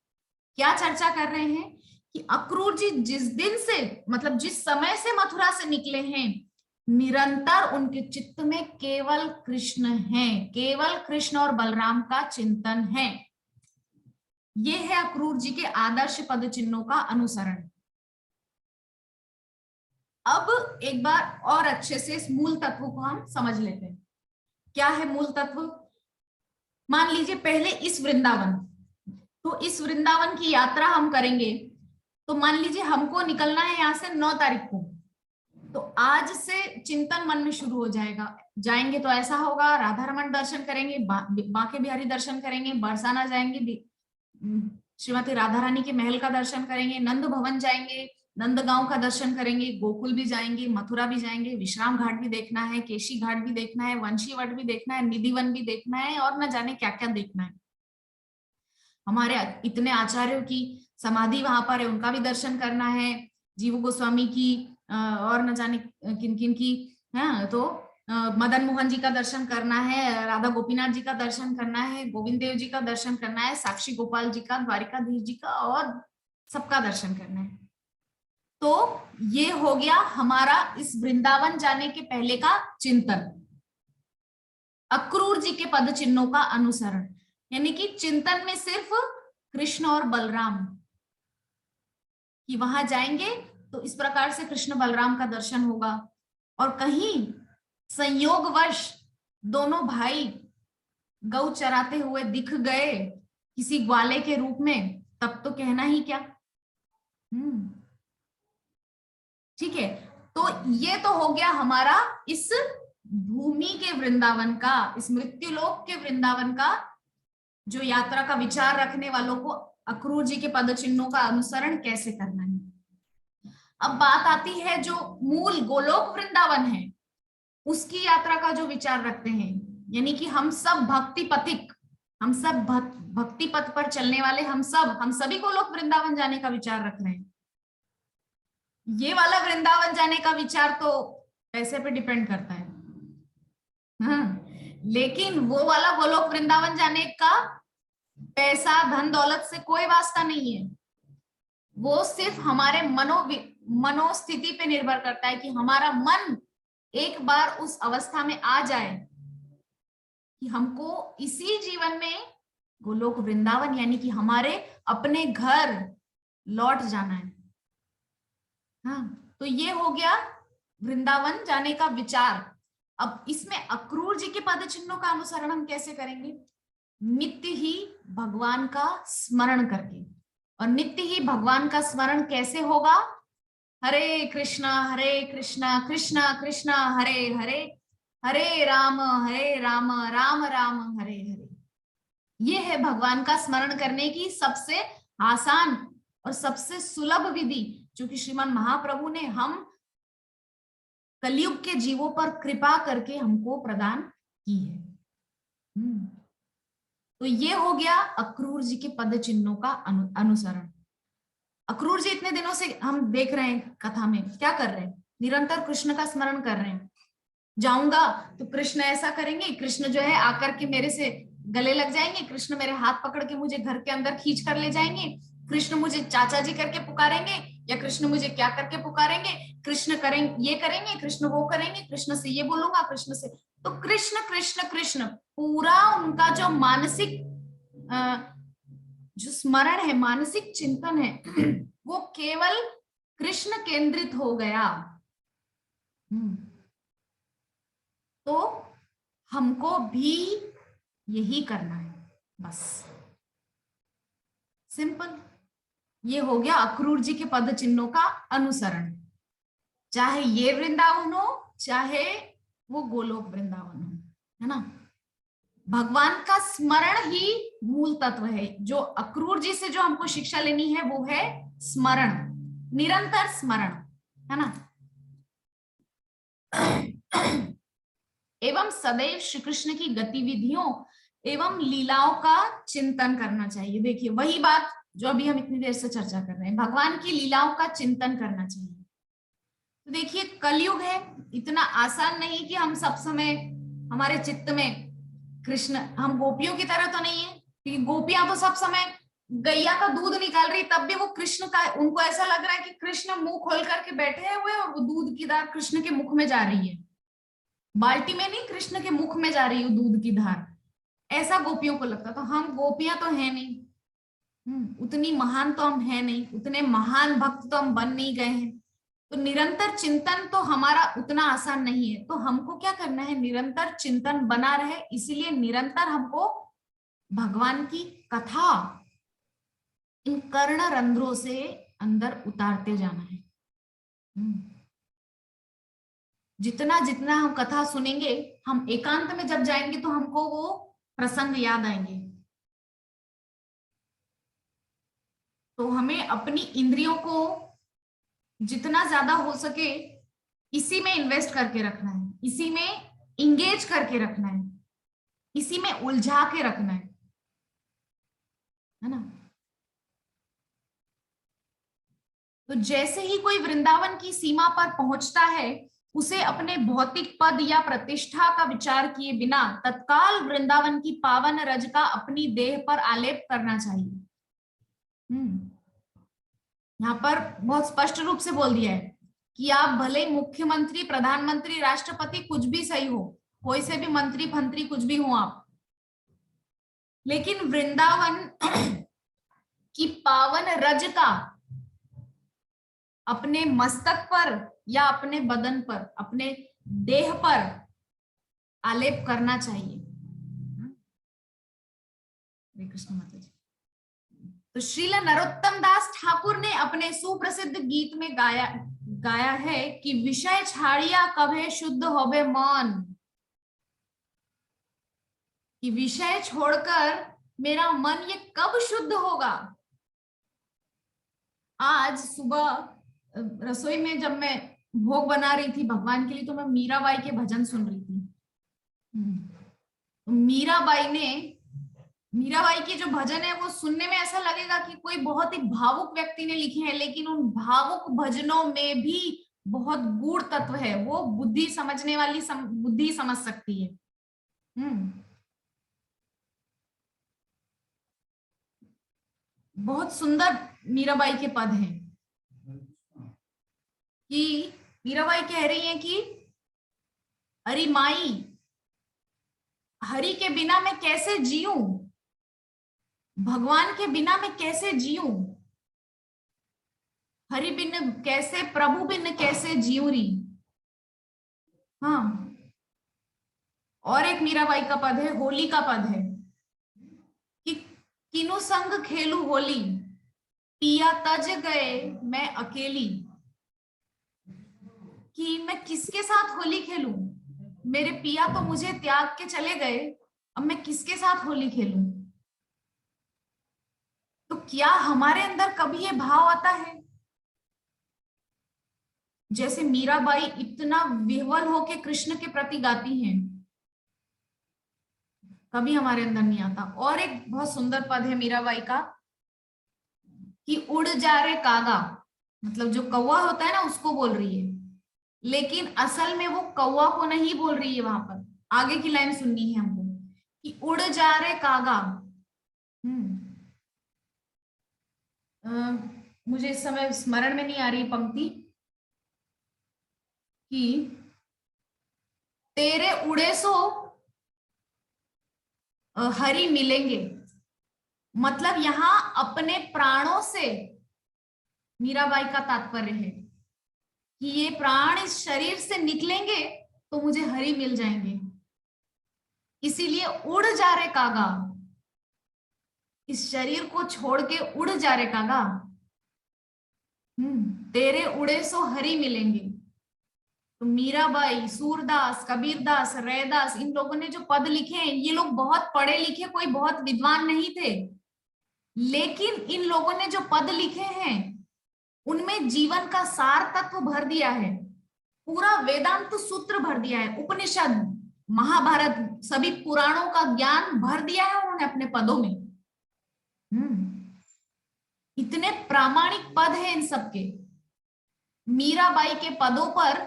क्या चर्चा कर रहे हैं कि अक्रूर जी जिस दिन से, मतलब जिस समय से मथुरा से निकले हैं, निरंतर उनके चित्त में केवल कृष्ण है, केवल कृष्ण और बलराम का चिंतन है। ये है अक्रूर जी के आदर्श पद चिन्हों का अनुसरण। अब एक बार और अच्छे से इस मूल तत्व को हम समझ लेते हैं। क्या है मूल तत्व? मान लीजिए पहले इस वृंदावन, तो इस वृंदावन की यात्रा हम करेंगे, तो मान लीजिए हमको निकलना है यहाँ से 9 तारीख को, तो आज से चिंतन मन में शुरू हो जाएगा। जाएंगे तो ऐसा होगा, राधा रमन दर्शन करेंगे, बांके बिहारी दर्शन करेंगे, बरसाना जाएंगे, श्रीमती राधा रानी के महल का दर्शन करेंगे, नंद भवन जाएंगे, नंदगांव का दर्शन करेंगे, गोकुल भी जाएंगे, मथुरा भी जाएंगे, विश्राम घाट भी देखना है, केशी घाट भी देखना है, वंशी वट भी देखना है, निधि वन भी देखना है, और न जाने क्या क्या देखना है। हमारे इतने आचार्यों की समाधि वहां पर है, उनका भी दर्शन करना है, जीव गोस्वामी की और न जाने किन किन की है, तो मदन मोहन जी का दर्शन करना है, राधा गोपीनाथ जी का दर्शन करना है, गोविंद देव जी का दर्शन करना है, साक्षी गोपाल जी का, द्वारिकाधीश जी का, और सबका दर्शन करना है। तो ये हो गया हमारा इस वृंदावन जाने के पहले का चिंतन, अक्रूर जी के पद चिन्हों का अनुसरण, यानी कि चिंतन में सिर्फ कृष्ण और बलराम, कि वहां जाएंगे तो इस प्रकार से कृष्ण बलराम का दर्शन होगा। और कहीं संयोगवश दोनों भाई गौ चराते हुए दिख गए किसी ग्वाले के रूप में, तब तो कहना ही क्या। ठीक है, तो ये तो हो गया हमारा इस भूमि के वृंदावन का, इस मृत्युलोक के वृंदावन का जो यात्रा का विचार रखने वालों को अक्रूर जी के पद चिन्हों का अनुसरण कैसे करना है। अब बात आती है जो मूल गोलोक वृंदावन है उसकी यात्रा का जो विचार रखते हैं, यानी कि हम सब भक्ति पथिक, हम सब भक्ति पथ पर चलने वाले, हम सभी गोलोक वृंदावन जाने का विचार रख रहे हैं। ये वाला वृंदावन जाने का विचार तो पैसे पे डिपेंड करता है, लेकिन वो वाला गोलोक वृंदावन जाने का पैसा धन दौलत से कोई वास्ता नहीं है। वो सिर्फ हमारे मनोस्थिति पे निर्भर करता है कि हमारा मन एक बार उस अवस्था में आ जाए कि हमको इसी जीवन में गोलोक वृंदावन यानी कि हमारे अपने घर लौट जाना है। हाँ, तो ये हो गया वृंदावन जाने का विचार। अब इसमें अक्रूर जी के पद चिन्हों का अनुसरण हम कैसे करेंगे? नित्य ही भगवान का स्मरण करके। और नित्य ही भगवान का स्मरण कैसे होगा? हरे कृष्णा कृष्णा कृष्णा हरे हरे, हरे राम राम राम हरे हरे। ये है भगवान का स्मरण करने की सबसे आसान और सबसे सुलभ विधि, जो कि श्रीमान महाप्रभु ने हम कलयुग के जीवों पर कृपा करके हमको प्रदान की है। तो ये हो गया अक्रूर जी के पद चिन्हों का अनुसरण। अक्रूर जी इतने दिनों से हम देख रहे हैं कथा में क्या कर रहे हैं, निरंतर कृष्ण का स्मरण कर रहे हैं। जाऊंगा तो कृष्ण ऐसा करेंगे, कृष्ण जो है आकर के मेरे से गले लग जाएंगे, कृष्ण मेरे हाथ पकड़ के मुझे घर के अंदर खींच कर ले जाएंगे, कृष्ण मुझे चाचा जी करके पुकारेंगे, या कृष्ण मुझे क्या करके पुकारेंगे, कृष्ण करेंगे ये करेंगे, कृष्ण वो करेंगे, कृष्ण से ये बोलूंगा, कृष्ण से। तो कृष्ण कृष्ण कृष्ण पूरा उनका जो मानसिक जो स्मरण है, मानसिक चिंतन है, वो केवल कृष्ण केंद्रित हो गया। तो हमको भी यही करना है, बस सिंपल। ये हो गया अक्रूर जी के पद चिन्हों का अनुसरण, चाहे ये वृंदावन हो चाहे वो गोलोक वृंदावन हो, है ना। भगवान का स्मरण ही मूल तत्व है। जो अक्रूर जी से जो हमको शिक्षा लेनी है वो है स्मरण, निरंतर स्मरण, है ना। एवं सदैव श्री कृष्ण की गतिविधियों एवं लीलाओं का चिंतन करना चाहिए। देखिए वही बात जो अभी हम इतनी देर से चर्चा कर रहे हैं, भगवान की लीलाओं का चिंतन करना चाहिए। तो देखिए कलयुग है, इतना आसान नहीं कि हम सब समय हमारे चित्त में कृष्ण, हम गोपियों की तरह तो नहीं है, क्योंकि गोपियां तो सब समय गैया का दूध निकाल रही, तब भी वो कृष्ण का, उनको ऐसा लग रहा है कि कृष्ण मुंह खोल करके बैठे हुए और वो दूध की धार कृष्ण के मुख में जा रही है, बाल्टी में नहीं, कृष्ण के मुख में जा रही है दूध की धार, ऐसा गोपियों को लगता। तो हम गोपियां तो है नहीं, उतनी महान तो हम है नहीं, उतने महान भक्त तो हम बन नहीं गए हैं। तो निरंतर चिंतन तो हमारा उतना आसान नहीं है। तो हमको क्या करना है, निरंतर चिंतन बना रहे, इसीलिए निरंतर हमको भगवान की कथा इन कर्ण रंध्रों से अंदर उतारते जाना है। जितना जितना हम कथा सुनेंगे, हम एकांत में जब जाएंगे तो हमको वो प्रसंग याद आएंगे। तो हमें अपनी इंद्रियों को जितना ज्यादा हो सके इसी में इन्वेस्ट करके रखना है, इसी में इंगेज करके रखना है, इसी में उलझा के रखना है ना। तो जैसे ही कोई वृंदावन की सीमा पर पहुंचता है, उसे अपने भौतिक पद या प्रतिष्ठा का विचार किए बिना तत्काल वृंदावन की पावन रज का अपनी देह पर आलेप करना चाहिए। यहाँ पर बहुत स्पष्ट रूप से बोल दिया है कि आप भले मुख्यमंत्री, प्रधानमंत्री, राष्ट्रपति कुछ भी सही हो, कोई से भी मंत्री फंत्री कुछ भी हो आप, लेकिन वृंदावन की पावन रज का अपने मस्तक पर या अपने बदन पर, अपने देह पर आलेप करना चाहिए। हरे कृष्ण माता जी। तो श्रील नरोत्तम दास ठाकुर ने अपने सुप्रसिद्ध गीत में गाया है कि विषय छाड़िया कभे शुद्ध होबे मन, कि विषय छोड़कर मेरा मन ये कब शुद्ध होगा। आज सुबह रसोई में जब मैं भोग बना रही थी भगवान के लिए, तो मैं मीराबाई के भजन सुन रही थी। तो मीराबाई के जो भजन है वो सुनने में ऐसा लगेगा कि कोई बहुत ही भावुक व्यक्ति ने लिखे हैं, लेकिन उन भावुक भजनों में भी बहुत गूढ़ तत्व है, वो बुद्धि समझने वाली बुद्धि समझ सकती है। बहुत सुंदर मीराबाई के पद हैं कि मीराबाई कह रही हैं कि अरे माई, हरि के बिना मैं कैसे जीऊं, भगवान के बिना मैं कैसे जीऊं, हरि बिन कैसे, प्रभु बिन कैसे जीऊं री। हाँ, और एक मीराबाई का पद है, होली का पद है कि किनु संग खेलू होली, पिया तज गए मैं अकेली। कि मैं किसके साथ होली खेलूं, मेरे पिया तो मुझे त्याग के चले गए, अब मैं किसके साथ होली खेलूं। तो क्या हमारे अंदर कभी ये भाव आता है, जैसे मीराबाई इतना विह्वल होके कृष्ण के प्रति गाती हैं, कभी हमारे अंदर नहीं आता। और एक बहुत सुंदर पद है मीराबाई का कि उड़ जा रे कागा, मतलब जो कौवा होता है ना उसको बोल रही है, लेकिन असल में वो कौवा को नहीं बोल रही है। वहां पर आगे की लाइन सुननी है हमको कि उड़ जा रे कागा। हम्म अ, मुझे इस समय स्मरण में नहीं आ रही पंक्ति कि तेरे उड़े सो हरि मिलेंगे, मतलब यहाँ अपने प्राणों से मीराबाई का तात्पर्य है कि ये प्राण इस शरीर से निकलेंगे तो मुझे हरि मिल जाएंगे, इसीलिए उड़ जा रे कागा, इस शरीर को छोड़ के उड़ जा रे कागा। तेरे उड़े सो हरि मिलेंगे। तो मीराबाई, सूरदास, कबीरदास, रैदास, इन लोगों ने जो पद लिखे हैं, ये लोग बहुत पढ़े लिखे, कोई बहुत विद्वान नहीं थे, लेकिन इन लोगों ने जो पद लिखे हैं उनमें जीवन का सार तत्व भर दिया है, पूरा वेदांत सूत्र भर दिया है, उपनिषद, महाभारत, सभी पुराणों का ज्ञान भर दिया है उन्होंने अपने पदों में। इतने प्रामाणिक पद हैं इन सबके। मीराबाई के पदों पर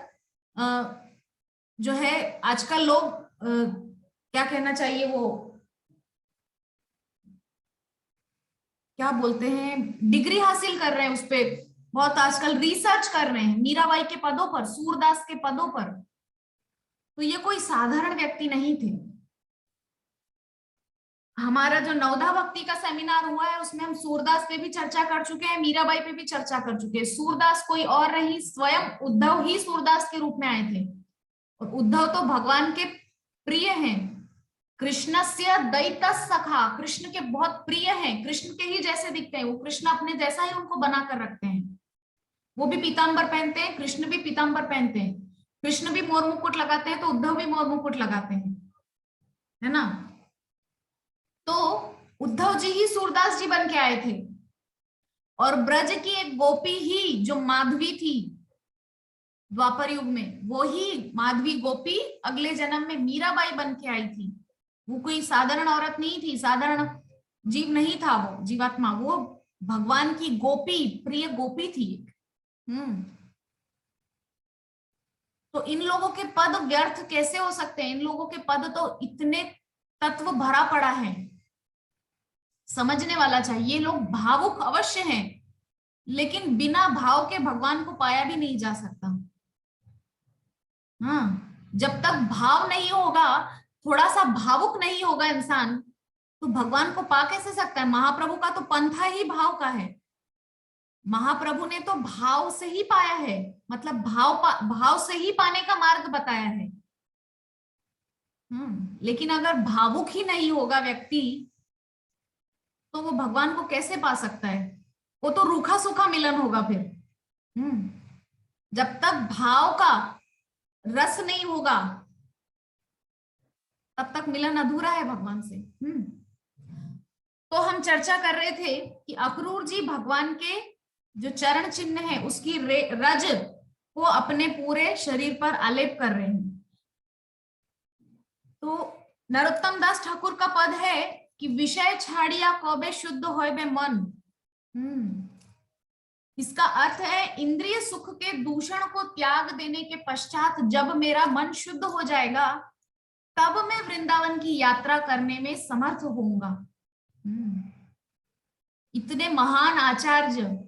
जो है आजकल लोग क्या कहना चाहिए, वो क्या बोलते हैं, डिग्री हासिल कर रहे हैं उस पे, बहुत आजकल रिसर्च कर रहे हैं मीराबाई के पदों पर, सूरदास के पदों पर। तो ये कोई साधारण व्यक्ति नहीं थे। हमारा जो नवधा भक्ति का सेमिनार हुआ है उसमें हम सूरदास पे भी चर्चा कर चुके हैं, मीराबाई पे भी चर्चा कर चुके हैं। सूरदास कोई और नहीं, स्वयं उद्धव ही सूरदास के रूप में आए थे, और उद्धव तो भगवान के प्रिय हैं, कृष्णस्य दैत सखा, कृष्ण के बहुत प्रिय हैं, कृष्ण के ही जैसे दिखते हैं वो, कृष्ण अपने जैसा ही उनको बना कर रखते हैं। वो भी पीतांबर पहनते हैं, कृष्ण भी पीतांबर पहनते हैं, कृष्ण भी मोर मुकुट लगाते हैं तो उद्धव भी मोर मुकुट लगाते हैं, है ना। तो उद्धव जी ही सूरदास जी बन के आए थे, और ब्रज की एक गोपी ही जो माधवी थी द्वापर युग में, वो ही माधवी गोपी अगले जन्म में मीराबाई बन के आई थी। वो कोई साधारण औरत नहीं थी, साधारण जीव नहीं था, वो जीवात्मा, वो भगवान की गोपी, प्रिय गोपी थी। हम्म तो इन लोगों के पद व्यर्थ कैसे हो सकते हैं, इन लोगों के पद तो इतने तत्व भरा पड़ा है, समझने वाला चाहिए। लोग भावुक अवश्य हैं, लेकिन बिना भाव के भगवान को पाया भी नहीं जा सकता। हाँ, जब तक भाव नहीं होगा, थोड़ा सा भावुक नहीं होगा इंसान, तो भगवान को पा कैसे सकता है। महाप्रभु का तो पंथा ही भाव का है, महाप्रभु ने तो भाव से ही पाया है, मतलब भाव से ही पाने का मार्ग बताया है। लेकिन अगर भावुक ही नहीं होगा व्यक्ति, तो वो भगवान को कैसे पा सकता है, वो तो रूखा सूखा मिलन होगा फिर। जब तक भाव का रस नहीं होगा तब तक मिलन अधूरा है भगवान से। तो हम चर्चा कर रहे थे कि अक्रूर जी भगवान के जो चरण चिन्ह है उसकी रज को अपने पूरे शरीर पर आलेप कर रहे हैं। तो नरोत्तम दास ठाकुर का पद है कि विषय छाड़िया कौबे शुद्ध होए मन। इसका अर्थ है इंद्रिय सुख के दूषण को त्याग देने के पश्चात जब मेरा मन शुद्ध हो जाएगा, तब मैं वृंदावन की यात्रा करने में समर्थ होऊंगा। इतने महान आचार्य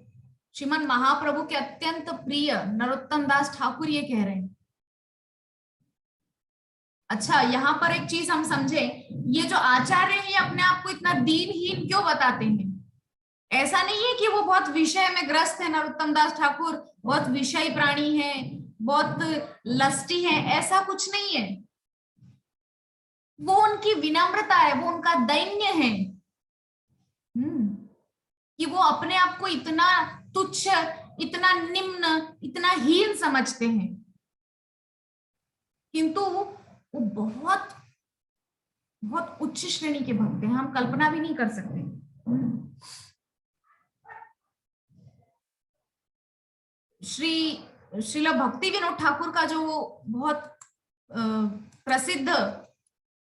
श्रीमन महाप्रभु के अत्यंत प्रिय नरोत्तम दास ठाकुर ये कह रहे हैं। अच्छा, यहाँ पर एक चीज हम समझे, ये जो आचार्य है अपने आप को इतना दीनहीन क्यों बताते हैं? ऐसा नहीं है कि वो बहुत विषय में ग्रस्त है, नरोत्तम दास ठाकुर बहुत विषयी प्राणी है, बहुत लस्टी है, ऐसा कुछ नहीं है। वो उनकी विनम्रता है, वो उनका दैन्य है। कि वो अपने आप को इतना तुच्छ, इतना निम्न, इतना हीन समझते हैं, किंतु वो बहुत बहुत उच्च श्रेणी के भक्त हैं, हम कल्पना भी नहीं कर सकते। श्रील भक्ति विनोद ठाकुर का जो बहुत प्रसिद्ध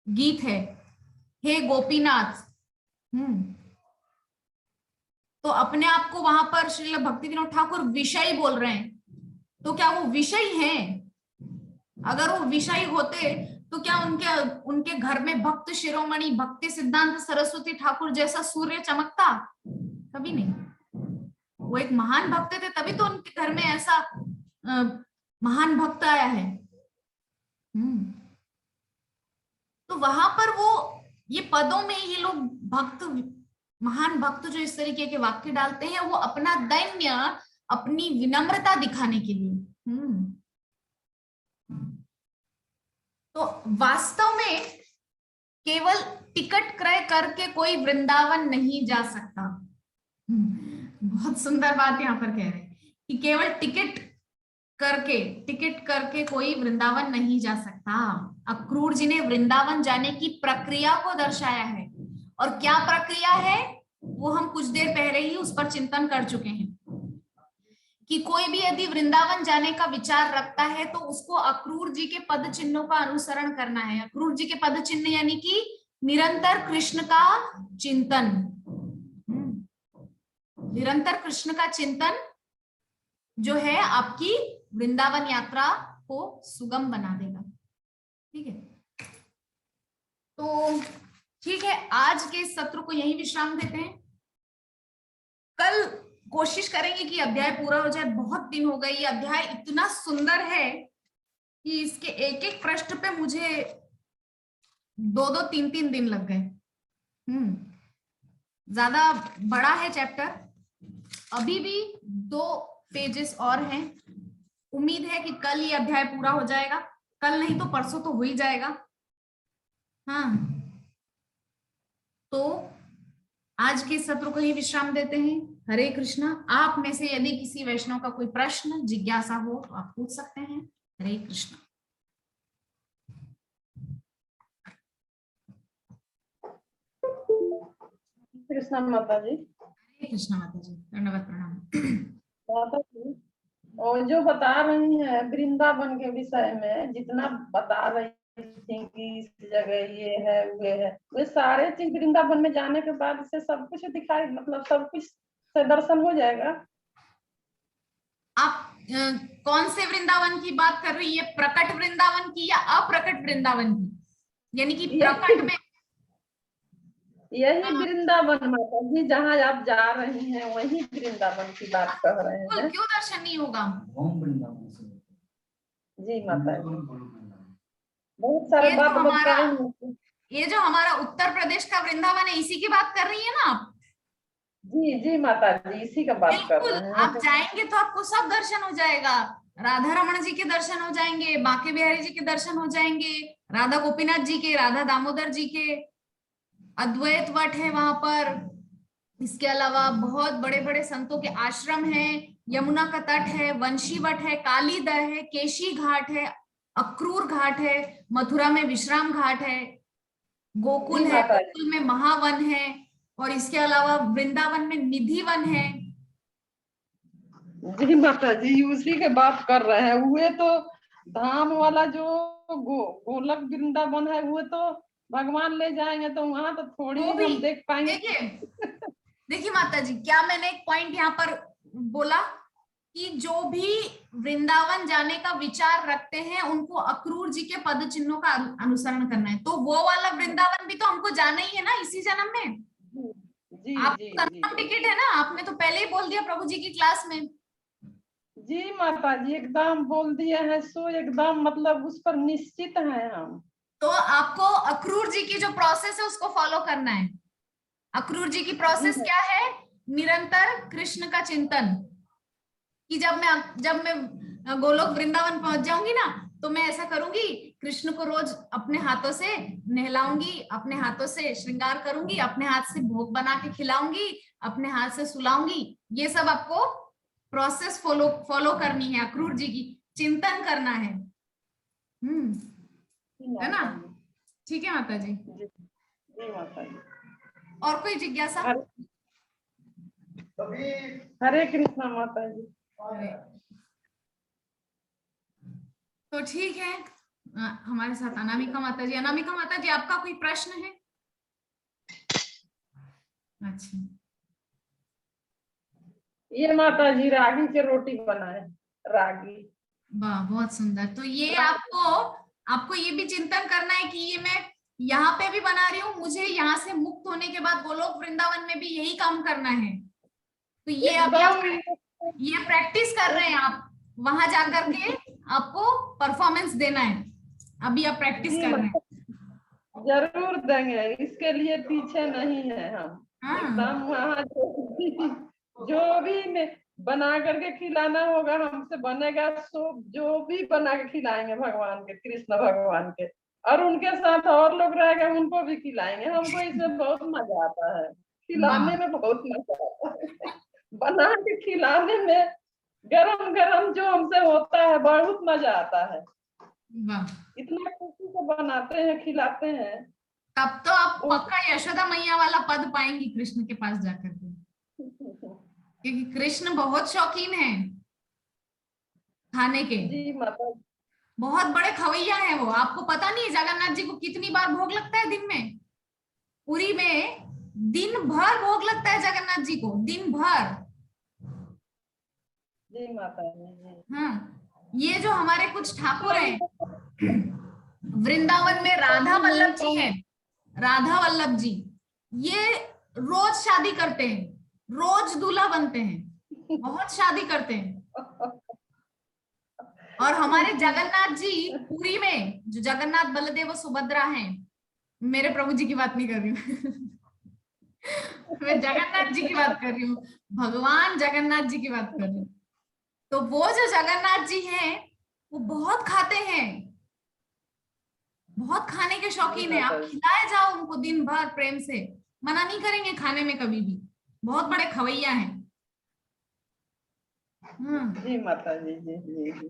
गीत है, हे गोपीनाथ, तो अपने आप को वहां पर श्रील भक्ति विनोद ठाकुर विषय बोल रहे हैं, तो क्या वो विषय हैं? अगर वो विषय होते तो क्या उनके उनके घर में भक्त शिरोमणि भक्ति सिद्धांत सरस्वती ठाकुर जैसा सूर्य चमकता? कभी नहीं। वो एक महान भक्त थे, तभी तो उनके घर में ऐसा महान भक्त आया है। तो वहां पर वो ये पदों में ये लोग भक्त, महान भक्त जो इस तरीके के वाक्य डालते हैं, वो अपना दैन्य, अपनी विनम्रता दिखाने के लिए। तो वास्तव में केवल टिकट क्रय करके कोई वृंदावन नहीं जा सकता। बहुत सुंदर बात यहाँ पर कह रहे हैं कि केवल टिकट करके कोई वृंदावन नहीं जा सकता। अक्रूर जी ने वृंदावन जाने की प्रक्रिया को दर्शाया है, और क्या प्रक्रिया है वो हम कुछ देर पहले ही उस पर चिंतन कर चुके हैं कि कोई भी यदि वृंदावन जाने का विचार रखता है तो उसको अक्रूर जी के पद चिन्हों का अनुसरण करना है। अक्रूर जी के पद चिन्ह यानी कि निरंतर कृष्ण का चिंतन, निरंतर कृष्ण का चिंतन जो है आपकी वृंदावन यात्रा को सुगम बना देगा। ठीक है, तो ठीक है, आज के सत्र को यही विश्राम देते हैं। कल कोशिश करेंगे कि अध्याय पूरा हो जाए। बहुत दिन हो गए, ये अध्याय इतना सुंदर है कि इसके एक एक पृष्ठ पे मुझे 2-2, 3-3 दिन लग गए। ज्यादा बड़ा है चैप्टर, अभी भी 2 पेजेस और हैं। उम्मीद है कि कल ये अध्याय पूरा हो जाएगा, कल नहीं तो परसों तो हो ही जाएगा। हाँ, तो आज के सत्र को ही विश्राम देते हैं। हरे कृष्णा। आप में से यदि किसी वैष्णव का कोई प्रश्न जिज्ञासा हो तो आप पूछ सकते हैं। हरे कृष्णा। कृष्णा माता जी। हरे कृष्णा माता जी, धन्यवाद, प्रणाम। माता जी, और जो बता रही हैं वृंदावन के विषय में, जितना बता रही थी कि इस जगह ये है वे है, वे सारे चीज वृंदावन में जाने के बाद से सब कुछ दिखाई, मतलब सब कुछ से दर्शन हो जाएगा। आप कौन से वृंदावन की बात कर रही है? प्रकट वृंदावन की या अप्रकट वृंदावन की? यानी कि प्रकट में यही वृंदावन माता जी जहाँ आप जा रही हैं, वही वृंदावन की बात कर रहे हैं। क्यों दर्शन नहीं होगा? जी माता जी, बहुत सारे बात बताएंगे। ये जो हमारा उत्तर प्रदेश का वृंदावन है, इसी की बात कर रही है ना आप? जी जी माता जी, इसी का बात कर रहे हैं। आप जाएंगे तो आपको सब दर्शन हो जाएगा। राधा रमण जी के दर्शन हो जाएंगे, बांके बिहारी जी के दर्शन हो जाएंगे, राधा गोपीनाथ जी के, राधा दामोदर जी के, अद्वैत वट है वहां पर। इसके अलावा बहुत बड़े बड़े संतों के आश्रम हैं, यमुना का तट है, वंशी वट है, कालीदह है, केशी घाट है, अक्रूर घाट है, मथुरा में विश्राम घाट है, गोकुल है, गोकुल में महावन है, और इसके अलावा वृंदावन में निधि वन है। जी माता जी, उसी के बात कर रहे हैं। हुए तो धाम वाला जो गोलक वृंदावन है, वो तो भगवान ले जाएंगे तो वहां तो थोड़ी हम देख पाएंगे। देखिए माता जी, क्या मैंने एक पॉइंट यहाँ पर बोला कि जो भी वृंदावन जाने का विचार रखते हैं उनको अक्रूर जी के पद चिन्हों का अनुसरण करना है। तो वो वाला वृंदावन भी तो हमको जाना ही है ना इसी जन्म में। जी आपको कंफर्म टिकट है ना? आपने तो पहले ही बोल दिया प्रभु जी की क्लास में। जी माता जी, एकदम बोल दिए हैं, सो एकदम मतलब उस पर निश्चित हैं हम। तो आपको अक्रूर जी की जो प्रोसेस है उसको फॉलो करना है। अक्रूर जी की प्रोसेस क्या है? निरंतर कृष्ण का चिंतन। कि जब मैं गोलोक वृंदावन पहुंच जाऊंगी ना, तो मैं ऐसा करूंगी, कृष्ण को रोज अपने हाथों से नहलाऊंगी, अपने हाथों से श्रृंगार करूंगी, अपने हाथ से भोग बना के खिलाऊंगी, अपने हाथ से सुलाऊंगी। ये सब आपको प्रोसेस फॉलो फॉलो करनी है, अक्रूर जी की चिंतन करना है। है ना? ठीक है माता जी। जी माता जी। और कोई जिज्ञासा? हरे कृष्णा माता जी। तो ठीक है, हमारे साथ अनामिका माता जी। अनामिका माता जी, आपका कोई प्रश्न है? अच्छा, ये माता जी रागी के रोटी बनाए, रागी। वाह, बहुत सुंदर। तो ये आपको ये भी चिंतन करना है कि ये मैं यहाँ पे भी बना रही हूँ, मुझे यहाँ से मुक्त होने के बाद गोलोक वृंदावन में भी यही काम करना है। तो ये अभी आप ये प्रैक्टिस कर रहे हैं, आप वहां जाकर के आपको परफॉर्मेंस देना है। अभी आप प्रैक्टिस कर रहे हैं। जरूर देंगे, इसके लिए पीछे नहीं है हम। हाँ, एकदम वहाँ जो भी बना करके खिलाना होगा हमसे बनेगा, सो जो भी बना के खिलाएंगे भगवान के, कृष्ण भगवान के, और उनके साथ और लोग रहेंगे उनको भी खिलाएंगे। हमको इसमें बहुत मजा आता है, खिलाने में बहुत मजा आता है। बना के खिलाने में गरम गरम जो हमसे होता है बहुत मजा आता है। वाह, इतना खुशी से बनाते हैं, खिलाते हैं। तब तो आप पक्का यशोदा मैया वाला पद पाएंगी कृष्ण के पास जाकर के, क्योंकि कृष्ण बहुत शौकीन है खाने के। जी माता। बहुत बड़े खवैया हैं वो। आपको पता नहीं जगन्नाथ जी को कितनी बार भोग लगता है दिन में? पुरी में दिन भर भोग लगता है जगन्नाथ जी को, दिन भर। जी माता जी। हाँ, ये जो हमारे कुछ ठाकुर हैं वृंदावन में, राधा वल्लभ जी हैं, राधा वल्लभ जी, ये रोज शादी करते हैं, रोज दूल्हा बनते हैं, बहुत शादी करते हैं। और हमारे जगन्नाथ जी पुरी में, जो जगन्नाथ बलदेव और सुभद्रा हैं, मेरे प्रभु जी की बात नहीं कर रही हूँ मैं जगन्नाथ जी की बात कर रही हूँ, भगवान जगन्नाथ जी की बात कर रही हूँ। तो वो जो जगन्नाथ जी हैं वो बहुत खाते हैं, बहुत खाने के शौकीन है। आप खिलाए जाओ उनको दिन भर प्रेम से, मना नहीं करेंगे खाने में कभी भी। बहुत बड़े खवैया हैं। जी माता जी। जी जी।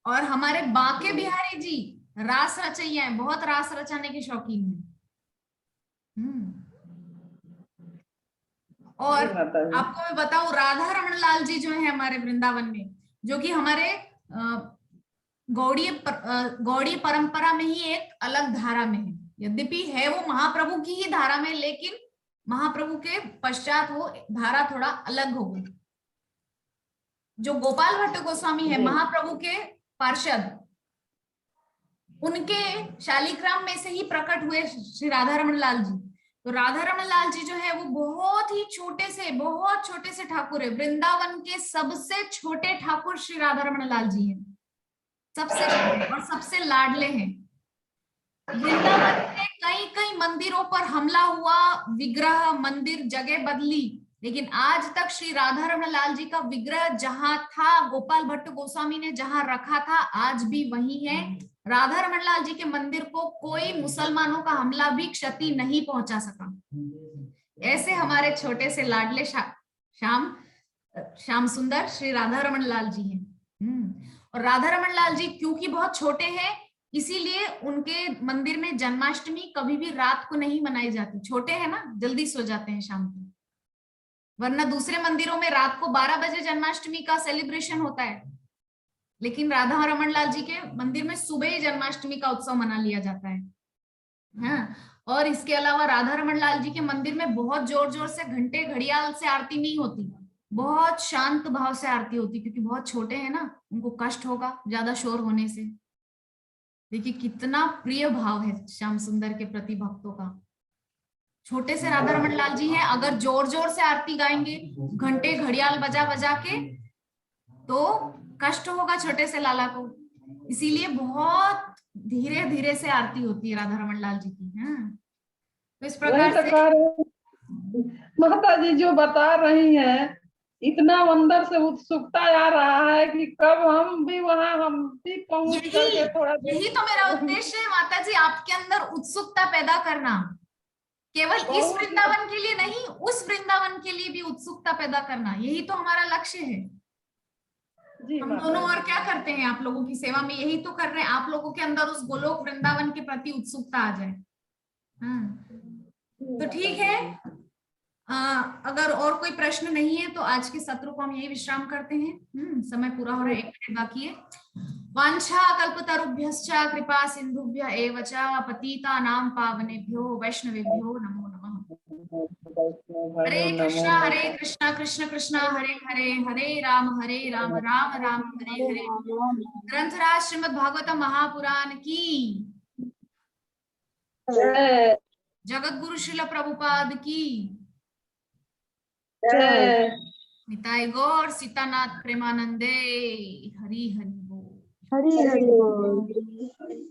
और हमारे बांके बिहारी जी रास रचैया हैं, बहुत रास रचाने के शौकीन हैं। और आपको मैं बताऊं, राधा रमन लाल जी जो है हमारे वृंदावन में, जो कि हमारे गौड़ीय परंपरा में ही एक अलग धारा में है। यद्यपि है वो महाप्रभु की ही धारा में, लेकिन महाप्रभु के पश्चात वो धारा थोड़ा अलग हो गई। जो गोपाल भट्ट गोस्वामी है महाप्रभु के पार्षद, उनके शालिग्राम में से ही प्रकट हुए श्री राधा रमन लाल जी। तो राधा रमन लाल जी जो है वो बहुत ही बहुत छोटे से ठाकुर है। वृंदावन के सबसे छोटे ठाकुर श्री राधा रमन लाल जी हैं, सबसे छोटे और सबसे लाडले हैं। वृंदावन के कई कई मंदिरों पर हमला हुआ, विग्रह मंदिर जगह बदली, लेकिन आज तक श्री राधा रमन लाल जी का विग्रह जहां था, गोपाल भट्ट गोस्वामी ने जहां रखा था, आज भी वही है। राधा रमन लाल जी के मंदिर को कोई मुसलमानों का हमला भी क्षति नहीं पहुंचा सका। ऐसे हमारे छोटे से लाडले श्याम सुंदर श्री राधा रमन लाल जी हैं। और राधा रमन लाल जी क्योंकि बहुत छोटे हैं, इसीलिए उनके मंदिर में जन्माष्टमी कभी भी रात को नहीं मनाई जाती। छोटे हैं ना, जल्दी सो जाते हैं शाम को, वरना दूसरे मंदिरों में रात को 12 बजे जन्माष्टमी का सेलिब्रेशन होता है, लेकिन राधा रमन लाल जी के मंदिर में सुबह ही जन्माष्टमी का उत्सव मना लिया जाता है। हाँ, और इसके अलावा राधा रमन लाल जी के मंदिर में बहुत जोर जोर से घंटे घड़ियाल से आरती नहीं होती, बहुत शांत भाव से आरती होती, क्योंकि बहुत छोटे हैं ना, उनको कष्ट होगा ज्यादा शोर होने से। देखिए कितना प्रिय भाव है श्याम सुंदर के प्रति भक्तों का। छोटे से राधा रमन लाल जी हैं, अगर जोर जोर से आरती गाएंगे, घंटे घड़ियाल बजा बजा के, तो कष्ट होगा छोटे से लाला को। इसीलिए बहुत धीरे धीरे से आरती होती है राधा रमन लाल जी की। हाँ, तो इस वही प्रकार तो से कह रहे हैं। माता जी जो बता रही हैं, इतना अंदर से उत्सुकता आ रहा है कि कब हम भी वहां, हम भी पहुंच यही करके थोड़ा यही तो मेरा देर उद्देश्य है माता जी, आपके अंदर उत्सुकता पैदा करना। केवल इस बहुत ही वृंदावन के लिए नहीं, उस वृंदावन के लिए भी उत्सुकता पैदा करना, यही तो हमारा लक्ष्य है। जी हम माता दोनों और जी। क्या करते हैं आप लोगों की सेवा में, यही तो कर रहे हैं, आप लोगों के अंदर उस गोलोक वृंदावन के प्रति उत्सुकता आ जाए। हाँ, जी तो माता ठीक है। जी। अगर और कोई प्रश्न नहीं है तो आज के सत्र को हम यही विश्राम करते हैं। समय पूरा हो रहा है, 1 मिनट बाकी है। वांछा कल्पतरुभ्यश्च कृपा सिंधुभ्य एव च पतितानां पावनेभ्यो वैष्णवेभ्यो नमो नमः। हरे नमो कृष्णा नमः। कृष्ण कृष्ण हरे हरे, हरे राम राम राम हरे हरे। ग्रंथराज श्रीमद् भागवत महापुराण की जय जगत गुरु श्रील प्रभुपाद की जय। निताई गौर सीतानाथ प्रेमानंदे। हरि हरि बोल। हरी हरि हरी बोल। बोल।